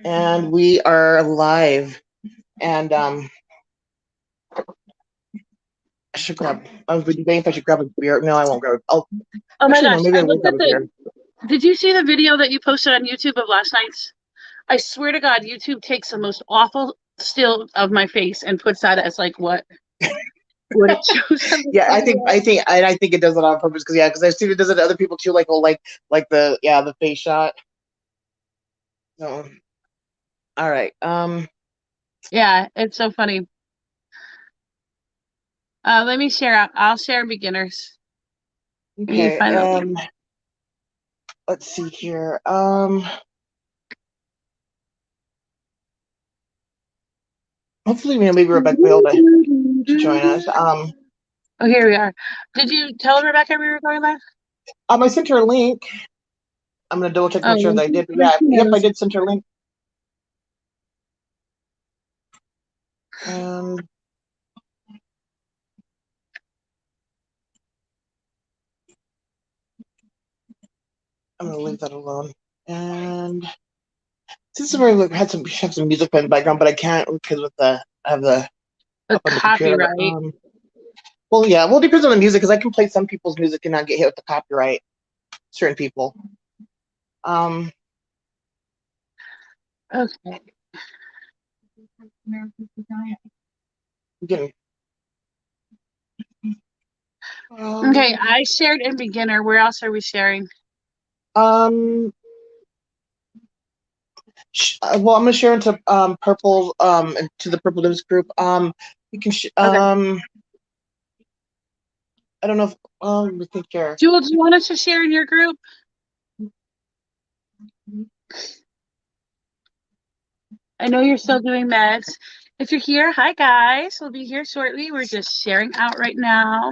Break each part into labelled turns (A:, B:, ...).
A: And we are live. And I should grab. I was debating if I should grab a beer. No, I won't grab.
B: Oh my
A: Actually,
B: gosh!
A: no, maybe
B: I
A: I will
B: looked
A: grab
B: at
A: a beer.
B: Did you see the video that you posted on YouTube of last night's? I swear to God, YouTube takes the most awful still of my face and puts that as like what it shows on the
A: Yeah,
B: video.
A: I think it does it on purpose because I've seen it does it to other people too. Like the face shot. So, all right.
B: Yeah, it's so funny. Let me share. I'll share beginners. Let me
A: Okay.
B: find the link.
A: Let's see here. Hopefully, maybe Rebecca will be able to join us.
B: Oh, here we are. Did you tell Rebecca we were going live?
A: I sent her a link. I'm gonna double check to make sure that I did. Yeah, yep, I did send her a link. And I'm gonna leave that alone. And this is where I had some music playing in the background, but I can't because I have the up on the computer.
B: Copyright.
A: Well, yeah, well, it depends on the music because I can play some people's music and not get hit with the copyright. Certain people.
B: Okay.
A: Getting,
B: Okay, I shared in beginner. Where else are we sharing?
A: well, I'm gonna share into purple into the purple news group. You can
B: Okay.
A: I don't know if we can share.
B: Jewel, do you want us to share in your group? I know you're still doing meds. If you're here, hi guys. We'll be here shortly. We're just sharing out right now.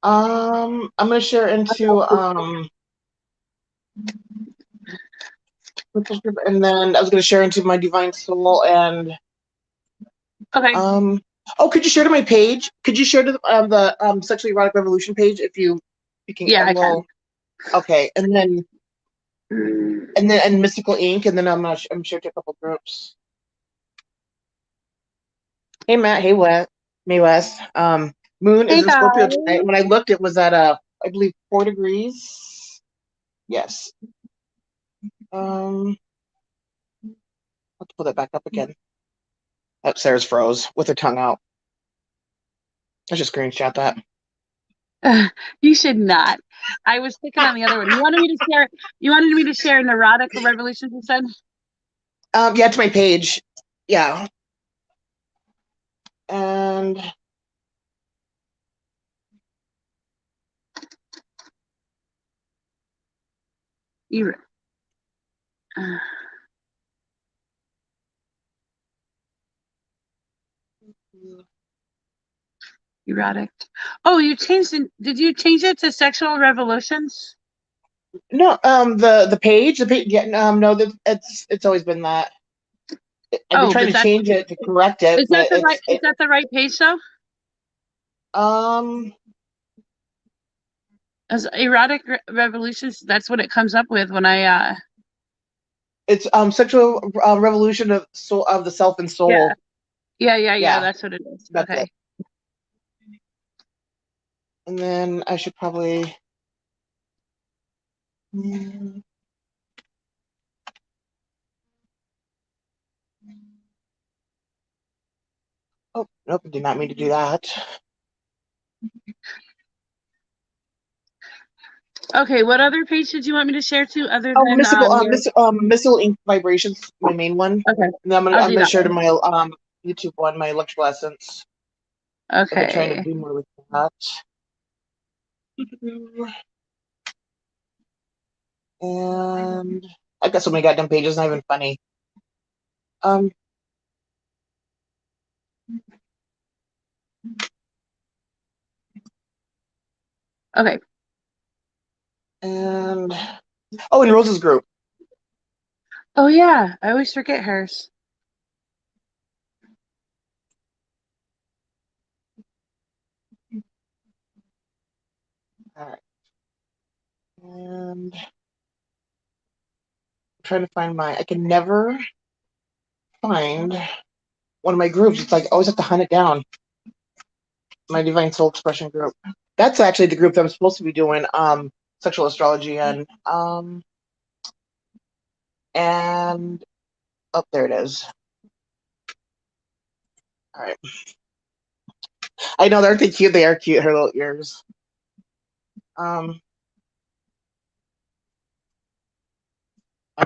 A: I'm gonna share into purple group, and then I was gonna share into my divine soul and
B: Okay.
A: oh, could you share to my page? Could you share to the sexually erotic revolution page if you can?
B: Yeah, I can.
A: Okay, and then and mystical ink, and then I'm sure to a couple groups. Hey Matt, hey Wes. Moon is
B: Hey
A: in Scorpio
B: guys.
A: tonight. When I looked, it was at I believe 4 degrees. Yes. Let's pull that back up again. Oh, Sarah's froze with her tongue out. I just screenshot that.
B: You should not. I was thinking on the other one. You wanted me to share. You wanted me to share neurotic revolutions instead.
A: Yeah, to my page. Yeah, and
B: You. Uh, erotic. Oh, you changed it. Did you change it to sexual revolutions?
A: no, the page, yeah, no, that it's always been that. I've been
B: Oh,
A: trying
B: but
A: to change it to correct it,
B: is that
A: but
B: the right? Is that the right page though?
A: um,
B: As erotic revolutions, that's what it comes up with when I.
A: it's sexual revolution of soul of the self and
B: Yeah.
A: soul.
B: Yeah.
A: Yeah,
B: That's what it is.
A: that's it.
B: Okay.
A: And then I should probably. Mm, oh nope, I did not mean to do that.
B: Okay. What other page did you want me to share to other
A: Oh,
B: than your?
A: mystical ink vibrations, my main one.
B: Okay.
A: And then
B: I'll
A: I'm
B: do
A: gonna
B: that
A: share to
B: one.
A: my YouTube one, my electrical essence. I've been trying to
B: Okay.
A: do more with that. And I got so many goddamn pages, not even funny. Um,
B: Okay.
A: and oh, in Rose's group.
B: Oh yeah, I always forget hers.
A: All right. And trying to find I can never find one of my groups. It's like I always have to hunt it down. My Divine Soul Expression group. That's actually the group that I'm supposed to be doing sexual astrology and oh, there it is. All right. I know, aren't they cute? They are cute. Her little ears. I'm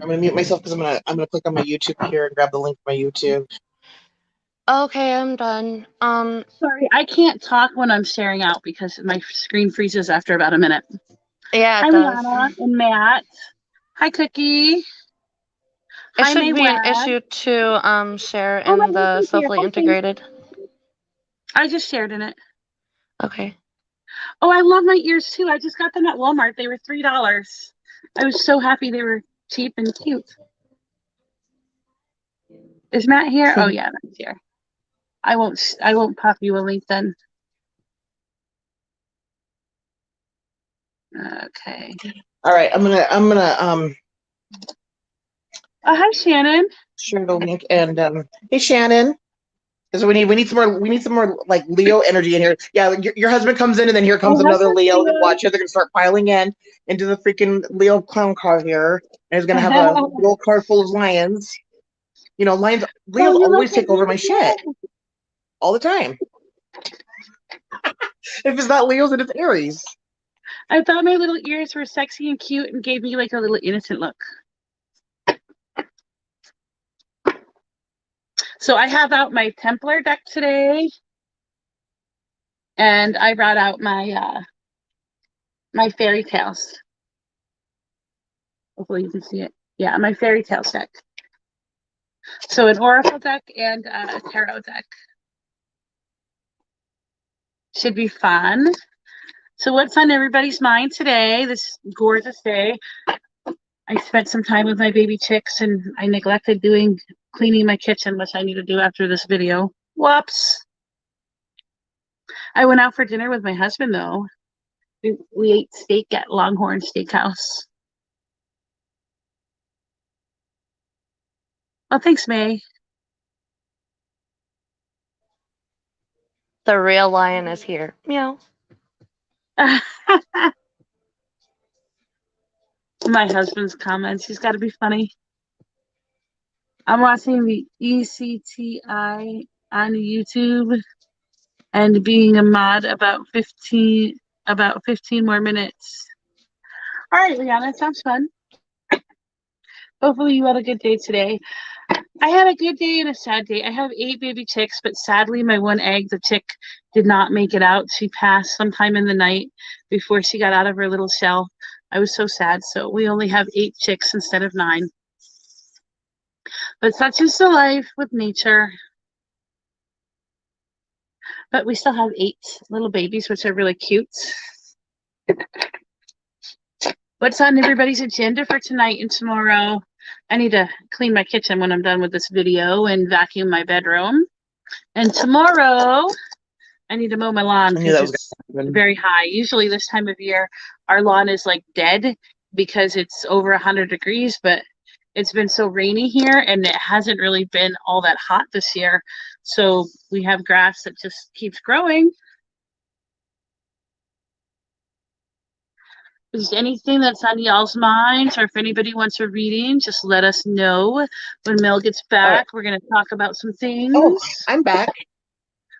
A: gonna mute myself because I'm gonna click on my YouTube here and grab the link to my YouTube.
C: Okay, I'm done.
B: Sorry, I can't talk when I'm staring out because my screen freezes after about a minute.
C: Yeah,
B: Hi,
C: it does.
B: Liana and Matt. Hi, Cookie.
C: It
B: Hi,
C: should
B: May
C: be an
B: West.
C: issue to share
B: Oh,
C: in
B: my
C: the
B: husband's here.
C: Soulfully
B: Hi,
C: Integrated.
B: I just shared in it.
C: Okay.
B: Oh, I love my ears too. I just got them at Walmart. They were $3. I was so happy they were cheap and cute. Is Matt here? Oh yeah, Matt's here. I won't pop you a link then. Okay.
A: All right, I'm gonna
B: Oh, hi, Shannon.
A: share the link and hey Shannon. Because we need some more like Leo energy in here. Yeah, your husband comes in and then here comes another Leo. Watch it, they're gonna start piling into the freaking Leo clown car here. And he's gonna have a little car full of lions. You know, Leos always take over my shit. All the time. If it's not Leos, then it's Aries.
B: I thought my little ears were sexy and cute and gave me like a little innocent look. So I have out my Templar deck today. And I brought out my my fairy tales. Hopefully you can see it. Yeah, my fairy tales deck. So an oracle deck and a tarot deck. Should be fun. So what's on everybody's mind today, this gorgeous day? I spent some time with my baby chicks and I neglected cleaning my kitchen, which I need to do after this video. Whoops. I went out for dinner with my husband though. We ate steak at Longhorn Steakhouse. Oh, thanks, May.
C: The real lion is here. Meow.
B: My husband's comments. He's got to be funny. I'm watching the ECTI on YouTube and being a mod about 15 more minutes. All right, Liana, sounds fun. Hopefully you had a good day today. I had a good day and a sad day. I have 8 baby chicks, but sadly my one egg, the chick, did not make it out. She passed sometime in the night before she got out of her little shell. I was so sad. So we only have 8 chicks instead of 9. But such is the life with nature. But we still have 8 little babies, which are really cute. What's on everybody's agenda for tonight and tomorrow? I need to clean my kitchen when I'm done with this video and vacuum my bedroom. And tomorrow, I need to mow my lawn because it's very high. Usually this time of year, our lawn is like dead because it's over 100 degrees, but it's been so rainy here and it hasn't really been all that hot this year. So we have grass that just keeps growing. Is there anything that's on y'all's minds, or if anybody wants a reading, just let us know. When Mel gets back, we're going to talk about some things.
A: Oh, I'm back.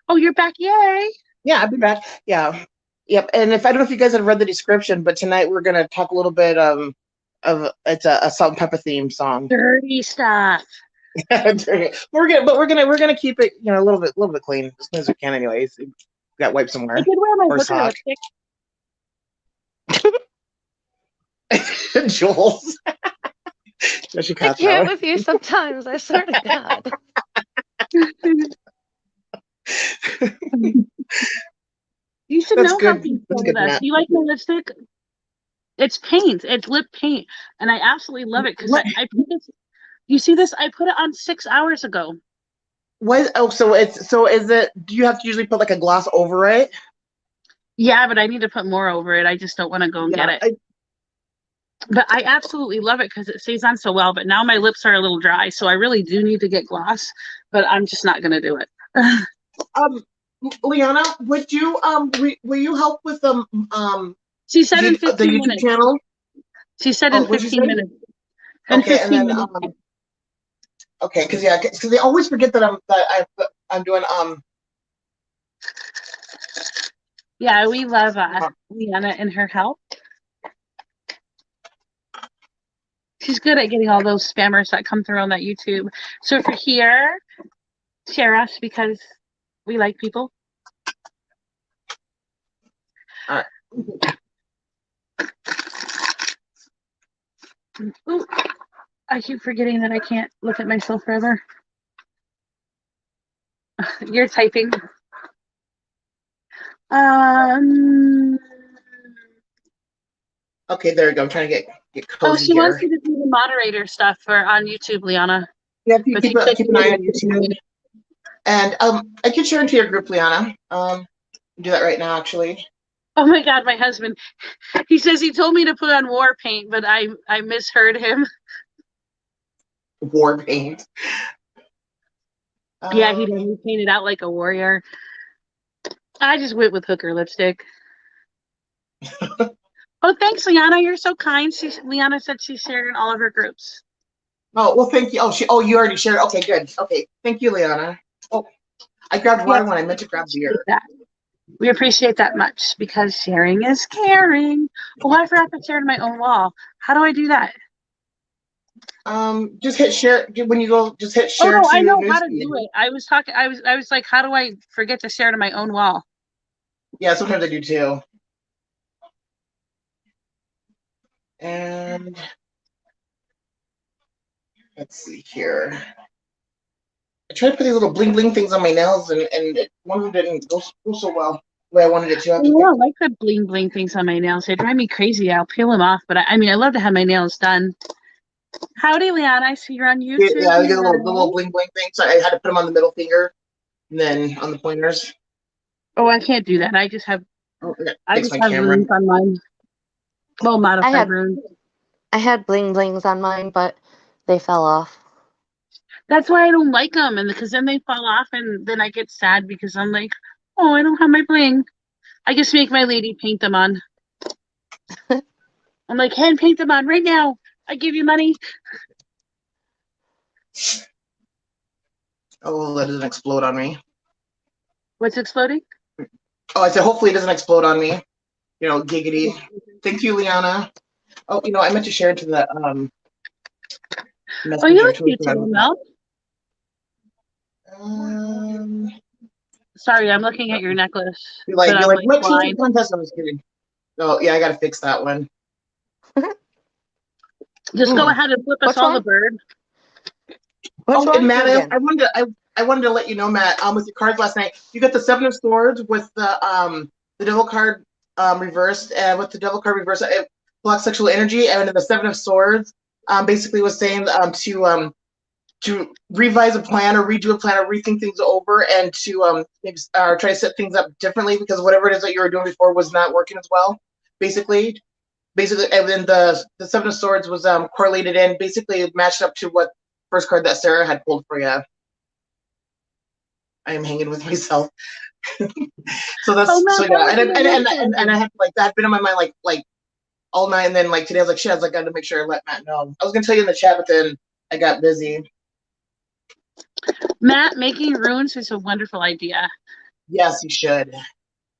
B: Oh, you're back. Yay.
A: Yeah, I'll be back. Yeah. Yep. And if I don't know if you guys have read the description, but tonight we're going to talk a little bit of it's a Salt and Pepper theme song.
B: Dirty stuff.
A: we're gonna keep it, you know, a little bit clean as soon as we can. Anyways, we got wiped somewhere.
B: I did wear my hooker lipstick.
A: Jules.
C: I can't with you sometimes. I swear to God.
B: You should know how things go with us. You like my lipstick? It's paint. It's lip paint, and I absolutely love it because I put this. You see this? I put it on 6 hours ago.
A: What? Oh, so is it? Do you have to usually put like a gloss over it?
B: Yeah, but I need to put more over it. I just don't want to go and get it. But I absolutely love it because it stays on so well. But now my lips are a little dry, so I really do need to get gloss, but I'm just not going to do it.
A: Liana, would you will you help with
B: She said in
A: the
B: 15
A: YouTube
B: minutes.
A: channel?
B: She said in 15 minutes.
A: Okay, and then okay, because they always forget that I'm doing
B: Yeah, we love Liana and her help. She's good at getting all those spammers that come through on that YouTube. So if you're here, share us because we like people.
A: All right.
B: Ooh, I keep forgetting that I can't look at myself forever. You're typing.
A: Okay, there we go. I'm trying to get cozy
B: Oh, she
A: here.
B: wants you to do the moderator stuff for on YouTube, Liana.
A: Yeah, keep an eye on YouTube. And I can share into your group, Liana. Do that right now, actually.
B: Oh my God, my husband. He says he told me to put on war paint, but I misheard him.
A: War paint.
B: Yeah, he painted out like a warrior. I just went with hooker lipstick. Oh, thanks, Liana. You're so kind. Liana said she shared in all of her groups.
A: Oh, well, thank you. Oh, you already shared. Okay, good. Okay, thank you, Liana. Oh, I grabbed water when I meant to grab beer.
B: We appreciate that much because sharing is caring. Oh, I forgot to share to my own wall. How do I do that?
A: Just hit share when you go. Just hit share.
B: Oh no, I know how to
A: newsfeed.
B: do it. I was talking. I was like, how do I forget to share to my own wall?
A: Yeah, sometimes I do too. And let's see here. I tried to put these little bling bling things on my nails, and one of them didn't go so well the way I wanted it to.
B: I don't like the bling bling things on my nails. They drive me crazy. I'll peel them off, but I mean, I love to have my nails done. Howdy, Liana. I see you're on YouTube.
A: Yeah, I get the little bling bling thing. So I had to put them on the middle finger, and then on the pointers.
B: Oh, I can't do that. I just have. I just have
A: camera.
B: runes on mine. Well, modified runes.
C: I had bling blings on mine, but they fell off.
B: That's why I don't like them, and because then they fall off, and then I get sad because I'm like, oh, I don't have my bling. I just make my lady paint them on. I'm like, hand paint them on right now. I give you money.
A: Oh, that doesn't explode on me.
B: What's exploding?
A: Oh, I said hopefully it doesn't explode on me. You know, giggity. Thank you, Liana. Oh, you know, I meant to share it to the
B: Oh, you look cute too, Mel. Sorry, I'm looking at your necklace.
A: You're like what team contest? I'm just kidding. Oh yeah, I gotta fix that one.
B: Just go ahead and flip us all the bird.
A: And Matt, I wanted to let you know, Matt, with your cards last night, you got the Seven of Swords with the Devil card reversed, and with the Devil card reversed, it blocks sexual energy, and the Seven of Swords basically was saying to revise a plan or redo a plan or rethink things over, and to maybe try to set things up differently because whatever it is that you were doing before was not working as well. Basically, and then the Seven of Swords was correlated and basically matched up to what first card that Sarah had pulled for you. I am hanging with myself. So that's yeah, and I had that had been on my mind like all night, and then today I was like, shit, I got to make sure I let Matt know. I was gonna tell you in the chat, but then I got busy.
B: Matt, making runes is a wonderful idea.
A: Yes, you should.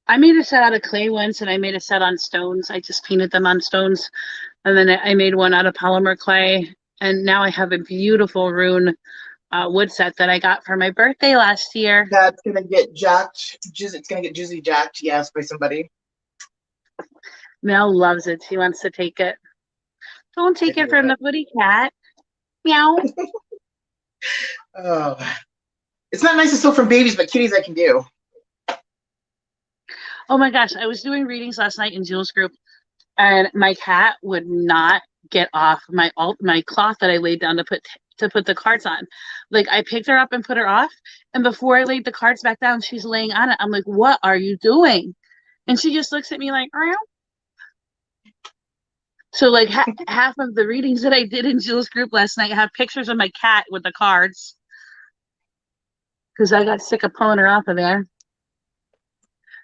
B: I made a set out of clay once, and I made a set on stones. I just painted them on stones, and then I made one out of polymer clay, and now I have a beautiful rune wood set that I got for my birthday last year.
A: That's gonna get jacked. It's gonna get jizzy jacked, yes, by somebody.
B: Mel loves it. She wants to take it. Don't take it from the footy cat. Meow.
A: Oh, it's not nice to steal from babies, but kitties I can do.
B: Oh my gosh, I was doing readings last night in Jill's group, and my cat would not get off my cloth that I laid down to put the cards on. Like, I picked her up and put her off, and before I laid the cards back down, she's laying on it. I'm like, what are you doing? And she just looks at me like, So like half of the readings that I did in Jill's group last night have pictures of my cat with the cards. Because I got sick of pulling her off of there.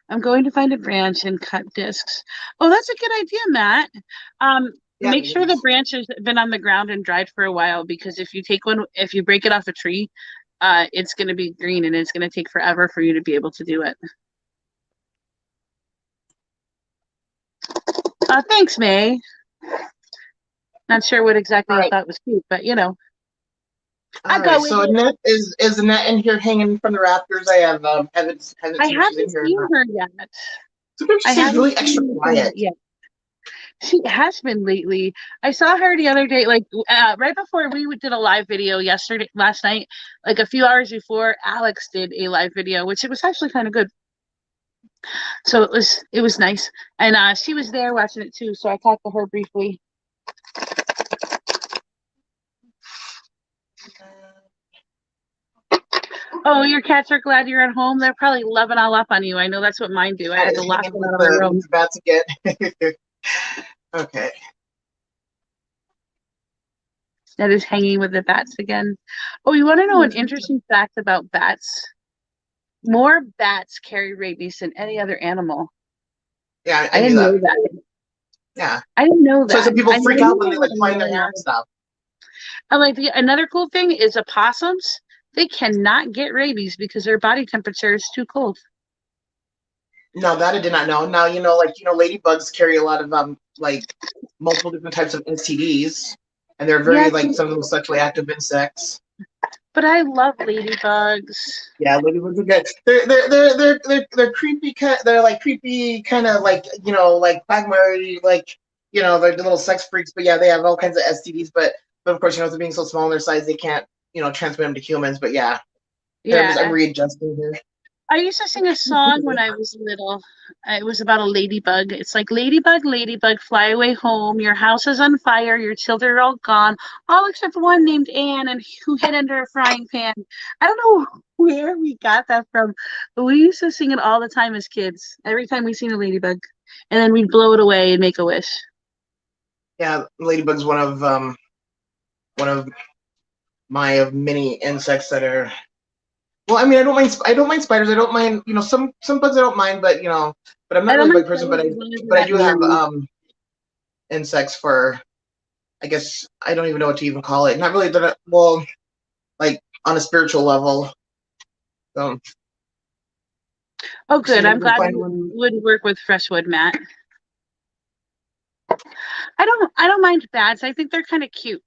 B: I'm going to find a branch and cut discs. Oh, that's a good idea, Matt.
A: Yeah,
B: Make sure the branch has been on the ground and dried for a while, because if you take one, if you break it off a tree, it's going to be green and it's going to take forever for you to be able to do it. Thanks, May. Not sure what exactly I thought was cute, but you know.
A: All right, so Annette is Annette in here hanging from the rafters. I have haven't
B: I
A: seen
B: her yet.
A: Sometimes she seems really extra quiet.
B: Yeah, she has been lately. I saw her the other day, like right before we did a live video last night, like a few hours before. Alex did a live video, which it was actually kind of good. So it was nice, and she was there watching it too. So I talked to her briefly. Oh, your cats are glad you're at home. They're probably loving all up on you. I know that's what mine do. I had to lock them out of my room.
A: Bats again. Okay.
B: That is hanging with the bats again. Oh, you want to know an interesting fact about bats? More bats carry rabies than any other animal.
A: Yeah,
B: I didn't know that.
A: Yeah,
B: I didn't know that.
A: So some people freak out when they like find their hair and stuff.
B: And like another cool thing is opossums. They cannot get rabies because their body temperature is too cold.
A: No, that I did not know. Now ladybugs carry a lot of like multiple different types of STDs, and they're very like some of the most sexually active insects.
B: But I love ladybugs.
A: Yeah, ladybugs are good. They're creepy. They're like creepy, kind of like like quagmire, like they're the little sex freaks. But yeah, they have all kinds of STDs. But of course, they're being so small in their size, they can't transmit them to humans. But yeah, I'm readjusting here.
B: I used to sing a song when I was little. It was about a ladybug. It's like, ladybug, ladybug, fly away home. Your house is on fire. Your children are all gone, all except one named Anne, and who hid under a frying pan. I don't know where we got that from, but we used to sing it all the time as kids. Every time we seen a ladybug, and then we'd blow it away and make a wish.
A: Yeah, ladybug's one of my many insects that are. Well, I mean, I don't mind spiders. I don't mind, some bugs I don't mind, but but I'm not really a bug person. But I do have insects for, I guess I don't even know what to even call it. Not really that well, like on a spiritual level. So.
B: Oh, good. I'm glad you would work with Freshwood, Matt. I don't mind bats. I think they're kind of cute.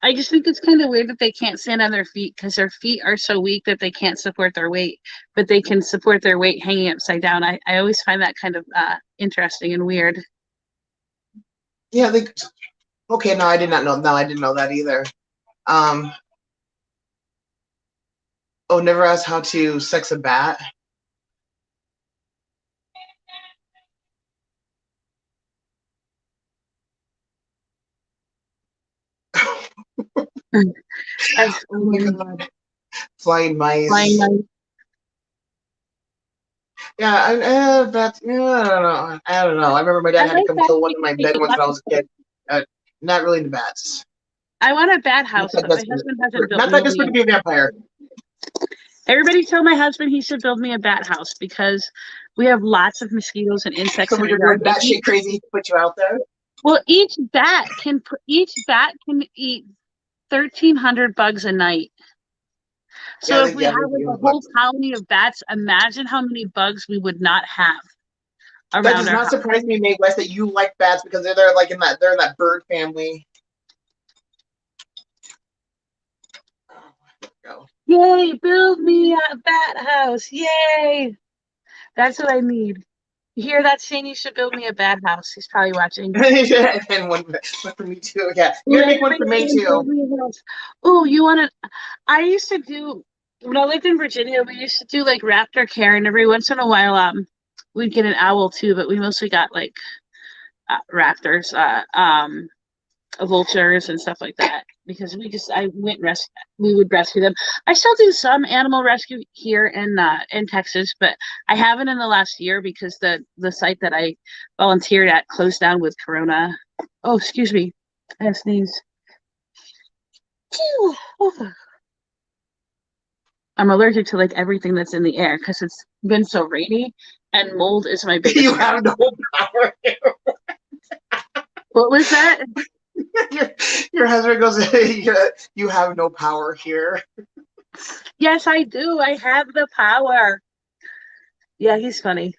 B: I just think it's kind of weird that they can't stand on their feet because their feet are so weak that they can't support their weight, but they can support their weight hanging upside down. I always find that kind of interesting and weird.
A: Yeah, okay, no, I did not know. No, I didn't know that either. Oh, never asked how to sex a bat. Oh my God. Flying mice. Yeah, bats. I don't know. I remember my dad had to come kill one in my bed once when I was a kid. Not really into bats.
B: I want a bat house. But my husband hasn't built.
A: Not that desperate to be a vampire.
B: Everybody tell my husband he should build me a bat house because we have lots of mosquitoes and insects.
A: So when you're going batshit crazy, put you out there.
B: Well, each bat can eat 1,300 bugs a night. So if we have like a whole colony of bats, imagine how many bugs we would not have around.
A: That does not surprise me, Meg West, that you like bats because they're like they're in that bird family. Oh,
B: yay! Build me a bat house! Yay! That's what I need. You hear that, Shane? You should build me a bat house. He's probably watching.
A: And one for me too. Yeah, you gotta make one for me too.
B: Oh, you want to? I used to do when I lived in Virginia. We used to do like raptor care, and every once in a while, we'd get an owl too. But we mostly got like raptors, vultures, and stuff like that because we would rescue them. I still do some animal rescue here in Texas, but I haven't in the last year because the site that I volunteered at closed down with Corona. Oh, excuse me. I have sneeze. Phew. Oh. I'm allergic to like everything that's in the air because it's been so rainy, and mold is my biggest
A: You
B: fear.
A: have no power.
B: What was that?
A: your husband goes, you have no power here.
B: Yes, I do. I have the power. Yeah, he's funny.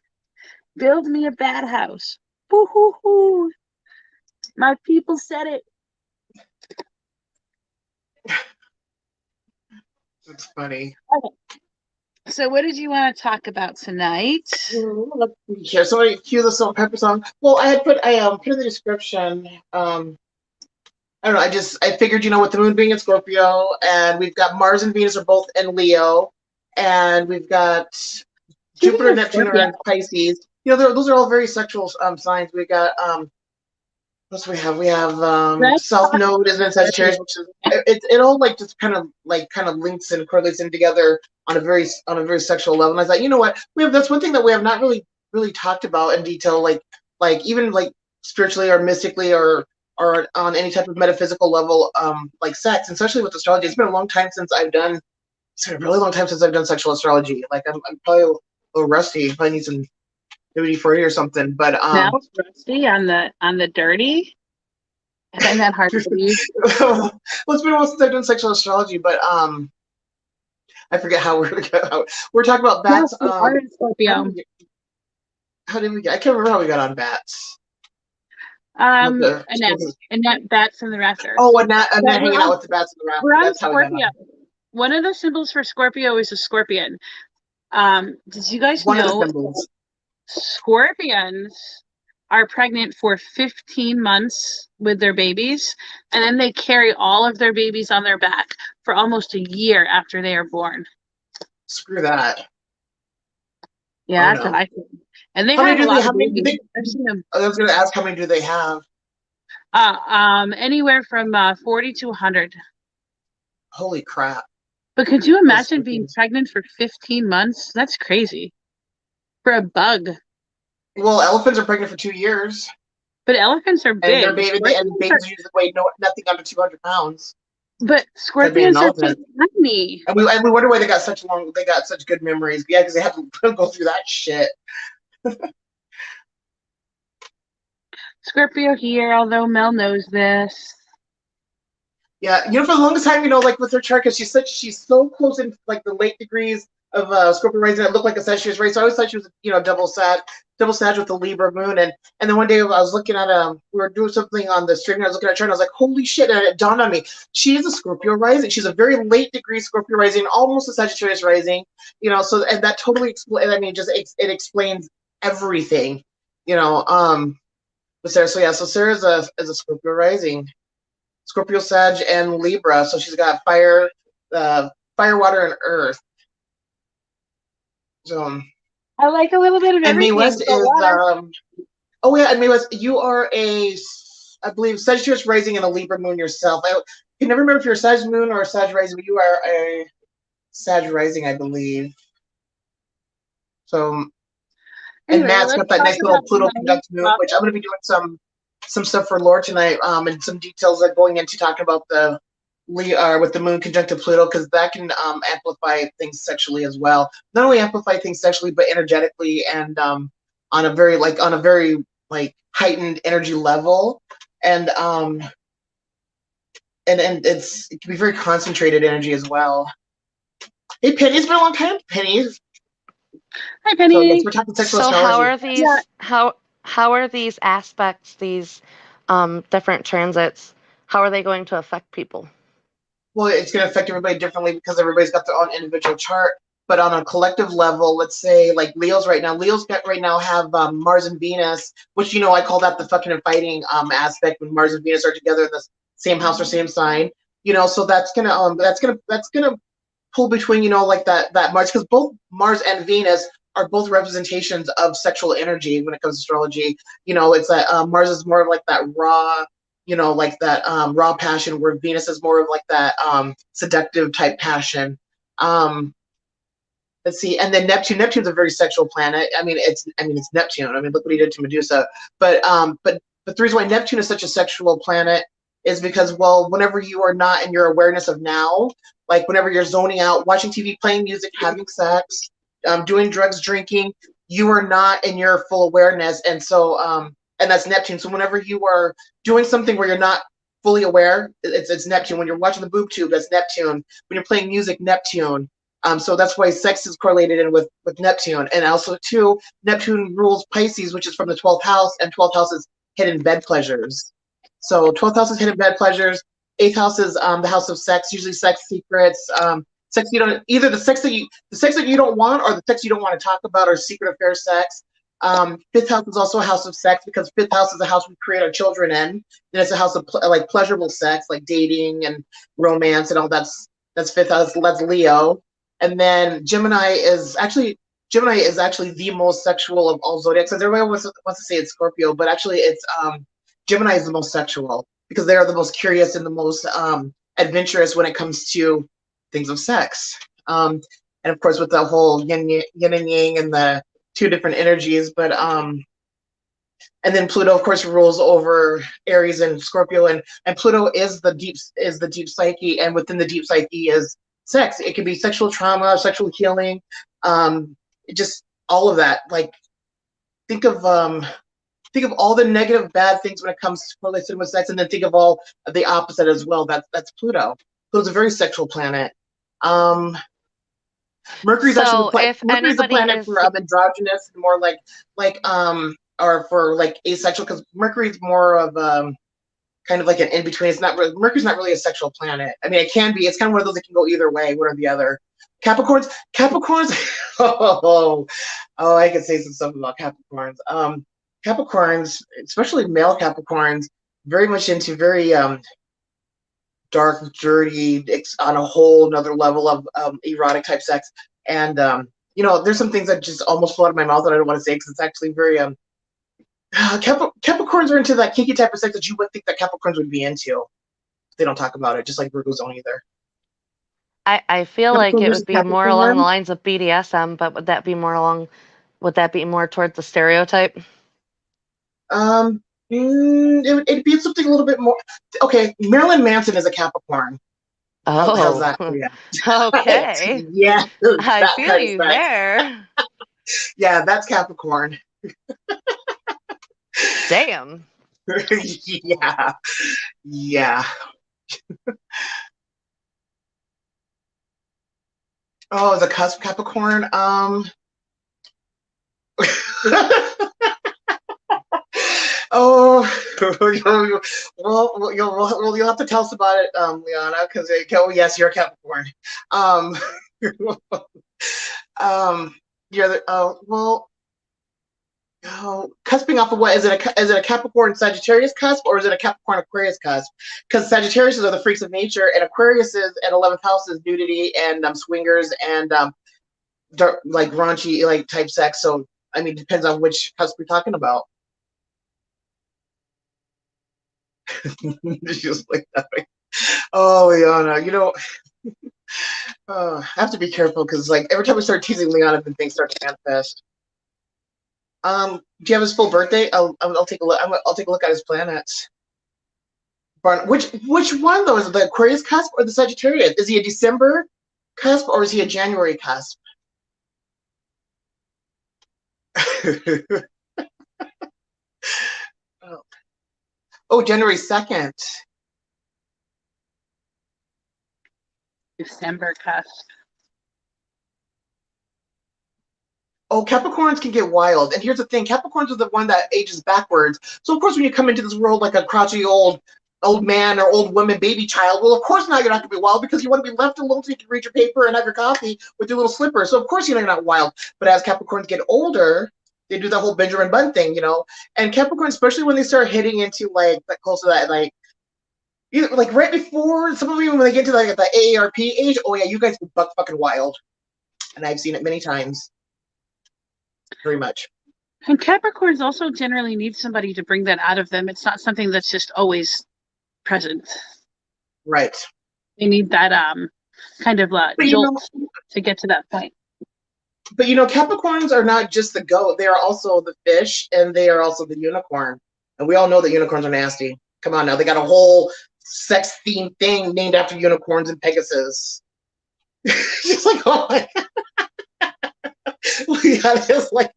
B: Build me a bad house. Boo hoo hoo. My people said it.
A: It's funny.
B: Okay. So what did you want to talk about tonight?
A: Let's see here. Somebody cue the Salt Pepper song. Well, I put in the description. I don't know. I figured, with the moon being in Scorpio, and we've got Mars and Venus are both in Leo, and we've got Jupiter and Neptune are in Pisces. Those are all very sexual signs. We got what do we have? We have South Node is in Sagittarius, which is it all like just kind of links and correlates in together on a very sexual level. And I thought, you know what, that's one thing that we have not really talked about in detail, like even like spiritually or mystically or on any type of metaphysical level, like sex, and especially with astrology. It's been a long time since I've done. It's been a really long time since I've done sexual astrology. Like I'm probably a little rusty. I need some nudity 40 or something. But
B: now rusty on the dirty. I find that hard to believe.
A: Well, it's been a while since I've done sexual astrology, but I forget how we're talking about bats.
B: Scorpio.
A: How did we get? I can't remember how we got on bats.
B: Annette bats in the rafters.
A: Oh, Annette hanging out with the bats in the rafters.
B: We're on
A: That's how
B: Scorpio.
A: we got on.
B: One of the symbols for Scorpio is a scorpion. Did you guys know scorpions are pregnant for 15 months with their babies, and then they carry all of their babies on their back for almost a year after they are born?
A: Screw that.
B: Yeah, that's what I think. And they have a lot of babies. I've seen them.
A: I was going to ask, how many do they have?
B: Anywhere from 40 to 100.
A: Holy crap.
B: But could you imagine being pregnant for 15 months? That's crazy. For a bug.
A: Well, elephants are pregnant for 2 years.
B: But elephants are big.
A: And babies usually weigh nothing under 200 pounds.
B: But scorpions are so tiny.
A: And we wonder why they got such good memories. Yeah, because they have to go through that shit.
B: Scorpio here, although Mel knows this.
A: Yeah, for the longest time, like with her chart, because she's so close in like the late degrees of Scorpio rising, it looked like a Sagittarius rising. So I always thought she was, double Sag with the Libra moon. And then one day I was looking at we were doing something on the stream, and I was looking at her, and I was like, holy shit! And it dawned on me, she is a Scorpio rising. She's a very late degree Scorpio rising, almost a Sagittarius rising. So, and that totally explains. I mean, it explains everything. With Sarah. So yeah, so Sarah is a Scorpio rising. Scorpio, Sag, and Libra. So she's got fire, water, and earth. So
B: I like a little bit of everything.
A: And Mae West is and Mae West, you are I believe, Sagittarius rising and a Libra moon yourself. I can never remember if you're a Sag moon or a Sag rising, but you are a Sag rising, I believe. So. And Matt's got that nice little Pluto conjunct moon, which I'm going to be doing some stuff for Lore tonight, and some details going into talking about the with the moon conjunct to Pluto, because that can amplify things sexually as well. Not only amplify things sexually, but energetically, and on a very heightened energy level, and it can be very concentrated energy as well. Hey, Penny, it's been a long time, Penny.
B: Hi, Penny.
A: So, yes, we're talking sexual astrology.
C: How are these aspects, these different transits, how are they going to affect people?
A: Well, it's going to affect everybody differently because everybody's got their own individual chart. But on a collective level, let's say like Leo's right now have Mars and Venus, which I call that the fucking and fighting aspect, when Mars and Venus are together in the same house or same sign. So that's gonna pull between like that Mars, because both Mars and Venus are both representations of sexual energy when it comes to astrology. It's that Mars is more of like that raw, like that raw passion, where Venus is more of like that seductive type passion. Let's see, and then Neptune's a very sexual planet. I mean, it's Neptune. I mean, look what he did to Medusa. But But the reason why Neptune is such a sexual planet is because, well, whenever you are not in your awareness of now, like whenever you're zoning out, watching TV, playing music, having sex, doing drugs, drinking, you are not in your full awareness. And so, and that's Neptune. So whenever you are doing something where you're not fully aware, it's Neptune. When you're watching the boob tube, that's Neptune. When you're playing music, Neptune. So that's why sex is correlated in with Neptune. And also, too, Neptune rules Pisces, which is from the 12th house, and 12th house is hidden bed pleasures. So 12th house is hidden bed pleasures. 8th house is the house of sex, usually sex secrets. Sex you don't, either the sex that you don't want, or the sex you don't want to talk about, or secret affair sex. 5th house is also a house of sex, because 5th house is a house we create our children in, and it's a house of like pleasurable sex, like dating and romance and all. That's 5th house. That's Leo. And then Gemini is actually the most sexual of all zodiacs. Everybody wants to say it's Scorpio, but actually it's Gemini is the most sexual, because they are the most curious and the most adventurous when it comes to things of sex. And of course, with the whole yin and yang and the two different energies. But and then Pluto, of course, rules over Aries and Scorpio, and Pluto is the deep psyche, and within the deep psyche is sex. It can be sexual trauma, sexual healing, just all of that. Like think of all the negative, bad things when it comes to correlation with sex, and then think of all of the opposite as well. That's Pluto. Pluto's a very sexual planet. Mercury's Mercury's a planet for androgynous, and more like or for like asexual, because Mercury's more of kind of like an in-between. It's not really, Mercury's not really a sexual planet. I mean, it can be. It's kind of one of those that can go either way, one or the other. Capricorns, I could say some stuff about Capricorns. Capricorns, especially male Capricorns, very much into very dark, dirty, on a whole another level of erotic type sex. And there's some things that just almost fall out of my mouth that I don't want to say, because it's actually very Capricorns are into that kinky type of sex that you would think that Capricorns would be into. They don't talk about it, just like Virgos don't either.
C: I feel like it would be more along the lines of BDSM, but would that be more towards the stereotype?
A: It'd be something a little bit more. Okay, Marilyn Manson is a Capricorn.
C: Oh,
A: how's that? Yeah.
C: Okay.
A: Yeah,
C: I feel you there.
A: Yeah, that's Capricorn.
C: Damn.
A: Yeah. Oh, the cusp Capricorn. Oh, well, you'll have to tell us about it, Liana, because yes, you're a Capricorn. Cusping off of what is it? Is it a Capricorn Sagittarius cusp, or is it a Capricorn Aquarius cusp? Because Sagittarius are the freaks of nature, and Aquarius is at 11th house is nudity and swingers and dark, like raunchy like type sex. So I mean, depends on which cusp we're talking about. Just like that. Oh, Liana, I have to be careful, because like every time I start teasing Liana, then things start to manifest. Do you have his full birthday? I'll take a look. I'll take a look at his planets. Which one though? Is it the Aquarius cusp or the Sagittarius? Is he a December cusp, or is he a January cusp? Oh, January 2nd.
B: December cusp.
A: Oh, Capricorns can get wild. And here's the thing, Capricorns are the one that ages backwards. So of course, when you come into this world like a crotchety old man or old woman, baby child, well, of course now you're not going to be wild, because you want to be left alone so you can read your paper and have your coffee with your little slippers. So of course you're not wild. But as Capricorns get older, they do the whole Benjamin Button thing, And Capricorn, especially when they start hitting into like close to that, like either like right before, some of them when they get to like the AARP age, oh yeah, you guys get buck fucking wild. And I've seen it many times. Very much.
B: And Capricorns also generally need somebody to bring that out of them. It's not something that's just always present.
A: Right.
B: They need that kind of jolt to get to that point.
A: But Capricorns are not just the goat. They are also the fish, and they are also the unicorn. And we all know that unicorns are nasty. Come on now, they got a whole sex themed thing named after unicorns and Pegasus. Just like, oh my god. Yeah, just like,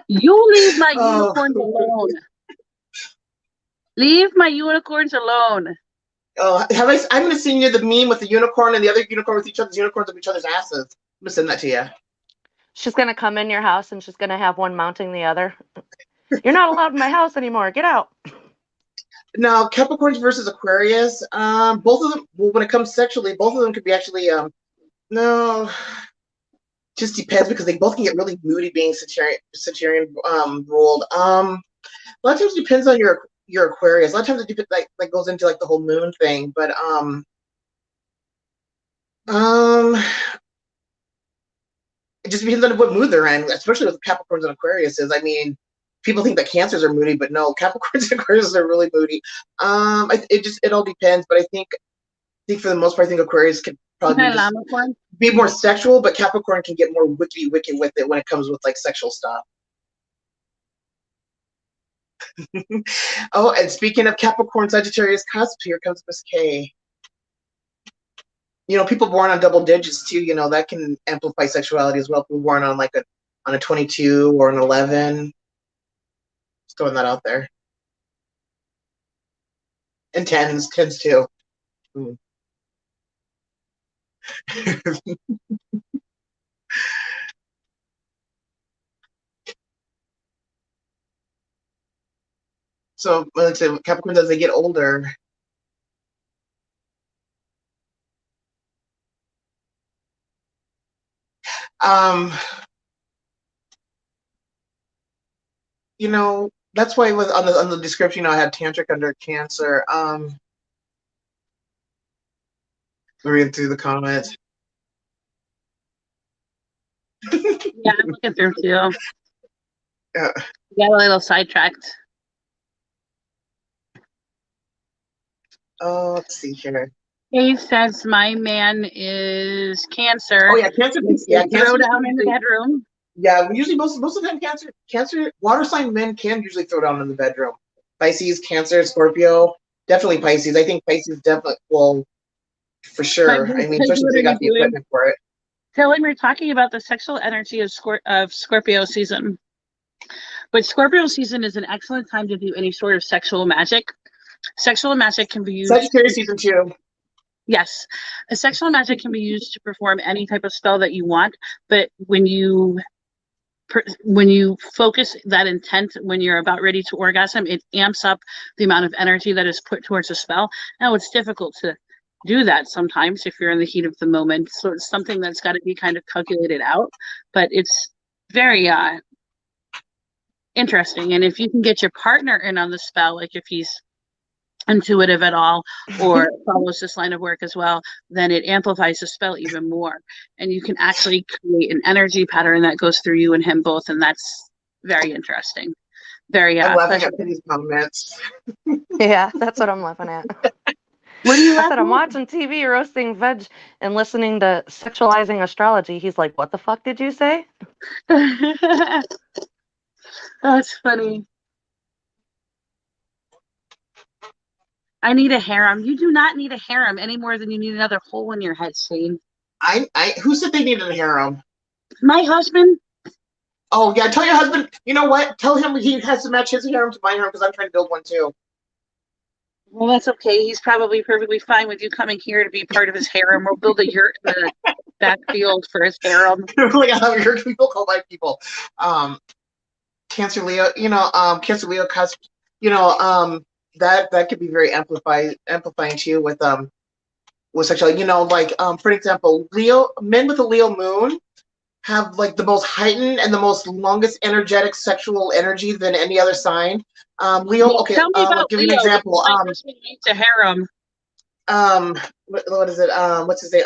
B: you leave my unicorns alone. Leave my unicorns alone.
A: Oh, I'm gonna send you the meme with the unicorn and the other unicorn with each other's unicorns of each other's asses. I'm gonna send that to you.
C: She's gonna come in your house and she's gonna have one mounting the other. You're not allowed in my house anymore. Get out.
A: Now, Capricorns versus Aquarius. Both of them. Well, when it comes sexually, both of them could be actually. No, just depends because they both can get really moody being Sagittarian ruled. A lot of times it depends on your Aquarius. A lot of times it depends, like goes into like the whole moon thing, but it just depends on what mood they're in, especially with Capricorns and Aquariuses. I mean, people think that Cancers are moody, but no, Capricorns and Aquariuses are really moody. It all depends, but I think for the most part, I think Aquarius can probably be more sexual, but Capricorn can get more wicked with it when it comes with like sexual stuff. Oh, and speaking of Capricorn Sagittarius cusp, here comes Miss K. You know, people born on double digits too, you know, that can amplify sexuality as well. People born on like a 22 or an 11. Just throwing that out there. And tens too. So let's say Capricorns as they get older. You know, that's why with on the description, you know, I had tantric under Cancer. Reading through the comments.
B: Yeah, I'm looking through too.
A: Yeah.
B: Got a little sidetracked.
A: Oh, let's see here.
B: Dave says my man is Cancer.
A: Oh yeah, Cancer. Yeah, Cancer.
B: Throw down in the bedroom.
A: Yeah, usually most of the time, Cancer water sign men can usually throw down in the bedroom. Pisces, Cancer, Scorpio, definitely Pisces. I think Pisces definitely will, for sure. I mean, especially if they got the equipment for it.
B: So when we're talking about the sexual energy of Scorpio season, but Scorpio season is an excellent time to do any sort of sexual magic. Sexual magic can be used.
A: Sagittarius season 2.
B: Yes, a sexual magic can be used to perform any type of spell that you want, but when you focus that intent when you're about ready to orgasm, it amps up the amount of energy that is put towards a spell. Now, it's difficult to do that sometimes if you're in the heat of the moment, so it's something that's got to be kind of calculated out, but it's very interesting. And if you can get your partner in on the spell, like if he's intuitive at all or follows this line of work as well, then it amplifies the spell even more, and you can actually create an energy pattern that goes through you and him both, and that's very interesting. Very
A: I'm laughing at these comments.
C: Yeah, that's what I'm laughing at.
B: What are you
C: I said I'm watching TV roasting veg and listening to sexualizing astrology. He's like, what the fuck did you say?
B: That's funny. I need a harem. You do not need a harem any more than you need another hole in your head, Shane.
A: Who said they needed a harem?
B: My husband.
A: Oh yeah, tell your husband. You know what? Tell him he has to match his harem to my harem because I'm trying to build one too.
B: Well, that's okay. He's probably perfectly fine with you coming here to be part of his harem. We'll build a yurt in the backfield for his harem.
A: Like how your people call my people. Cancer Leo, Cancer Leo cusp, that could be very amplifying too with sexuality. For example, men with a Leo moon have like the most heightened and the most longest energetic sexual energy than any other sign. Leo, okay,
B: tell me about
A: I'll give you
B: Leo.
A: an example.
B: To harem.
A: What is it? What's his name?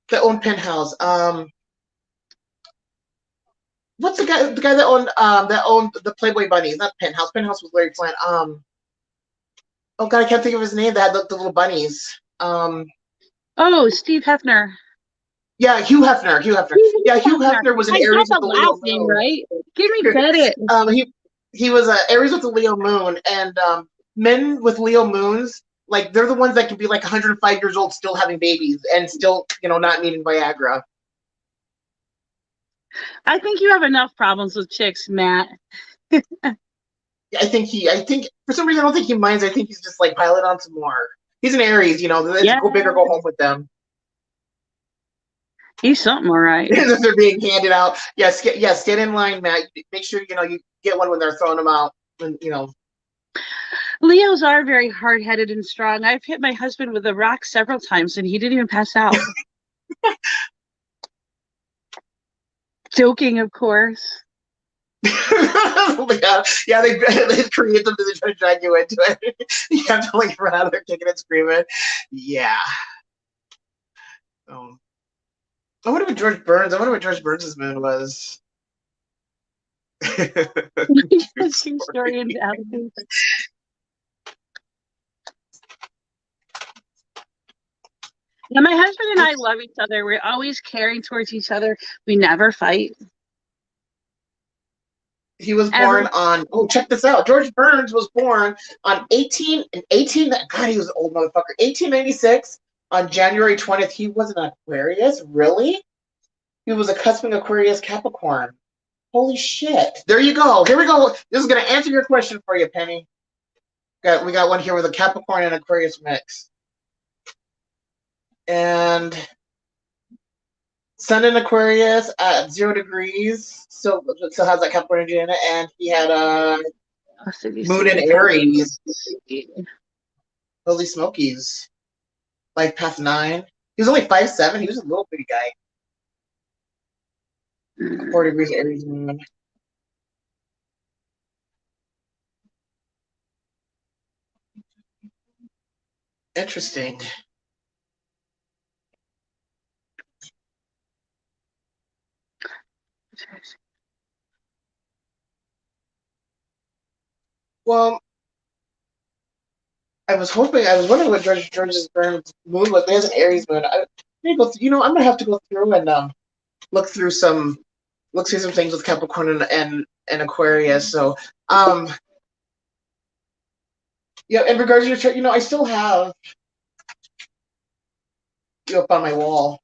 A: That owned Penthouse. What's the guy that owned the Playboy bunnies? Not Penthouse. Penthouse was Larry Flint. Oh god, I can't think of his name. That had the little bunnies.
B: Oh, Steve Hefner.
A: Yeah, Hugh Hefner. Yeah, Hugh Hefner was an Aries with the Leo moon.
B: Right? Give me credit.
A: he was Aries with the Leo moon, and men with Leo moons, like they're the ones that can be like 105 years old, still having babies, and still, you know, not needing Viagra.
B: I think you have enough problems with chicks, Matt.
A: I think for some reason I don't think he minds. I think he's just like pile it on some more. He's an Aries, you know. It's go big or go home with them.
B: He's something, all right.
A: If they're being handed out, yes, stand in line, Matt. Make sure you know you get one when they're throwing them out. And, you know,
B: Leos are very hard-headed and strong. I've hit my husband with a rock several times, and he didn't even pass out. Joking, of course.
A: yeah, they create them to try to drag you into it. You have to like run out there kicking and screaming. Yeah. I wonder what George Burns' moon was.
B: True story in Dallas. Yeah, my husband and I love each other. We're always caring towards each other. We never fight.
A: He was born on, check this out. George Burns was born on 18, God, he was an old motherfucker. 1896 on January 20th. He was an Aquarius? Really? He was a cusping Aquarius Capricorn. Holy shit. There you go. Here we go. This is going to answer your question for you, Penny. We got one here with a Capricorn and Aquarius mix. And Sun in Aquarius at 0 degrees. Still has that Capricorn energy in it. And he had a moon in Aries. Holy smokies. Life path 9. He was only 5'7". He was a little bitty guy. 4 degrees Aries moon. Interesting. Well, I was wondering what George's Burns moon was. He has an Aries moon. I'm gonna have to go through and look through some things with Capricorn and Aquarius. So, yeah. In regards to your chart, I still have you up on my wall.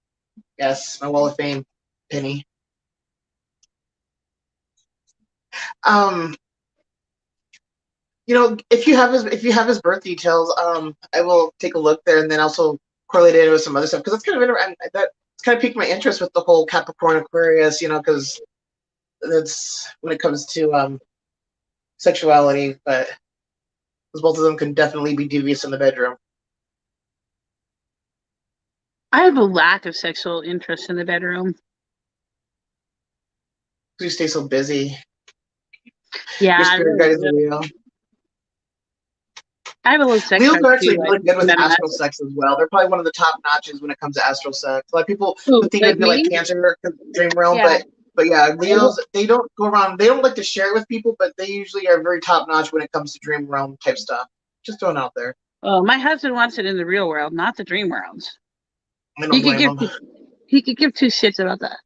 A: Yes, my wall of fame, Penny. If you have his birth details, I will take a look there and then also correlate it with some other stuff because that's kind of interesting. That's kind of piqued my interest with the whole Capricorn Aquarius, because that's when it comes to sexuality, but because both of them can definitely be devious in the bedroom.
B: I have a lack of sexual interest in the bedroom.
A: You stay so busy.
B: Yeah,
A: your spirit guide is Leo.
B: I have a little sex.
A: Leos are actually really good with astral sex as well. They're probably one of the top notches when it comes to astral sex. A lot of people would think it'd be like Cancer, dream realm, but yeah, Leos, they don't go around. They don't like to share it with people, but they usually are very top notch when it comes to dream realm type stuff. Just throwing out there.
B: Oh, my husband wants it in the real world, not the dream worlds.
A: He
B: could give two shits about that.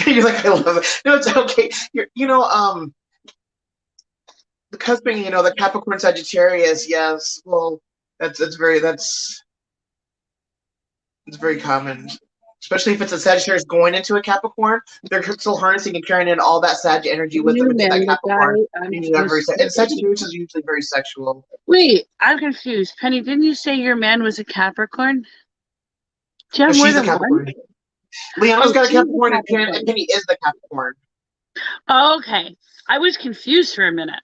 A: You're like, I love it. No, it's okay. The cusping, the Capricorn Sagittarius, yes. Well, it's very common. Especially if it's a Sagittarius going into a Capricorn, they're still harnessing and carrying in all that Sag energy with them into that Capricorn. And Sagittarius is usually very sexual.
B: Wait, I'm confused. Penny, didn't you say your man was a Capricorn?
A: No, she's a Capricorn. Leon's got a Capricorn, and Penny is the Capricorn.
B: Oh, okay. I was confused for a minute.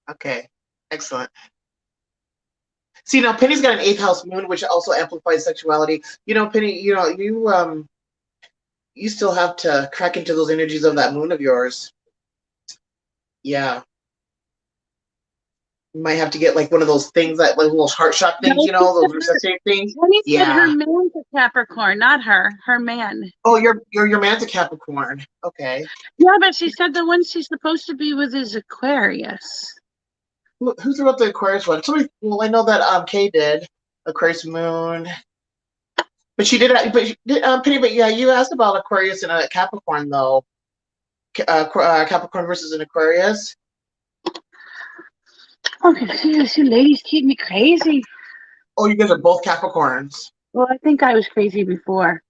A: Okay, excellent. See, now Penny's got an 8th house moon, which also amplifies sexuality. Penny, you still have to crack into those energies of that moon of yours. Yeah. You might have to get like one of those things that like little heart shock things, those resuscitate things.
B: Penny said her man's a Capricorn, not her. Her man.
A: Oh, your man's a Capricorn. Okay.
B: Yeah, but she said the one she's supposed to be with is Aquarius.
A: Who threw up the Aquarius one? I know that Kay did. Aquarius moon. But she did. Penny. But yeah, you asked about Aquarius and Capricorn though. Capricorn versus an Aquarius.
B: Oh, confused. You ladies keep me crazy.
A: Oh, you guys are both Capricorns.
B: Well, I think I was crazy before.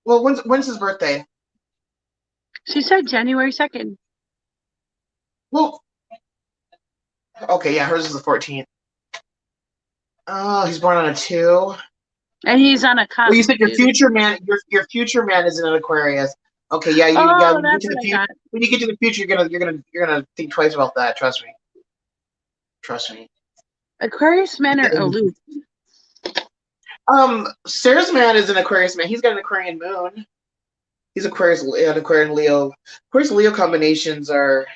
A: Well, when's his birthday?
B: She said January 2nd.
A: Well, okay, yeah, hers is the 14th. Oh, he's born on a 2.
B: And he's on a cusp.
A: Well, you said your future man. Your future man is in an Aquarius. Okay, yeah,
B: That's what I got.
A: when you get to the future, you're gonna think twice about that. Trust me. Trust me.
B: Aquarius men are aloof.
A: Sarah's man is an Aquarius man. He's got an Aquarian moon. He's an Aquarian Leo. Aquarius Leo combinations are.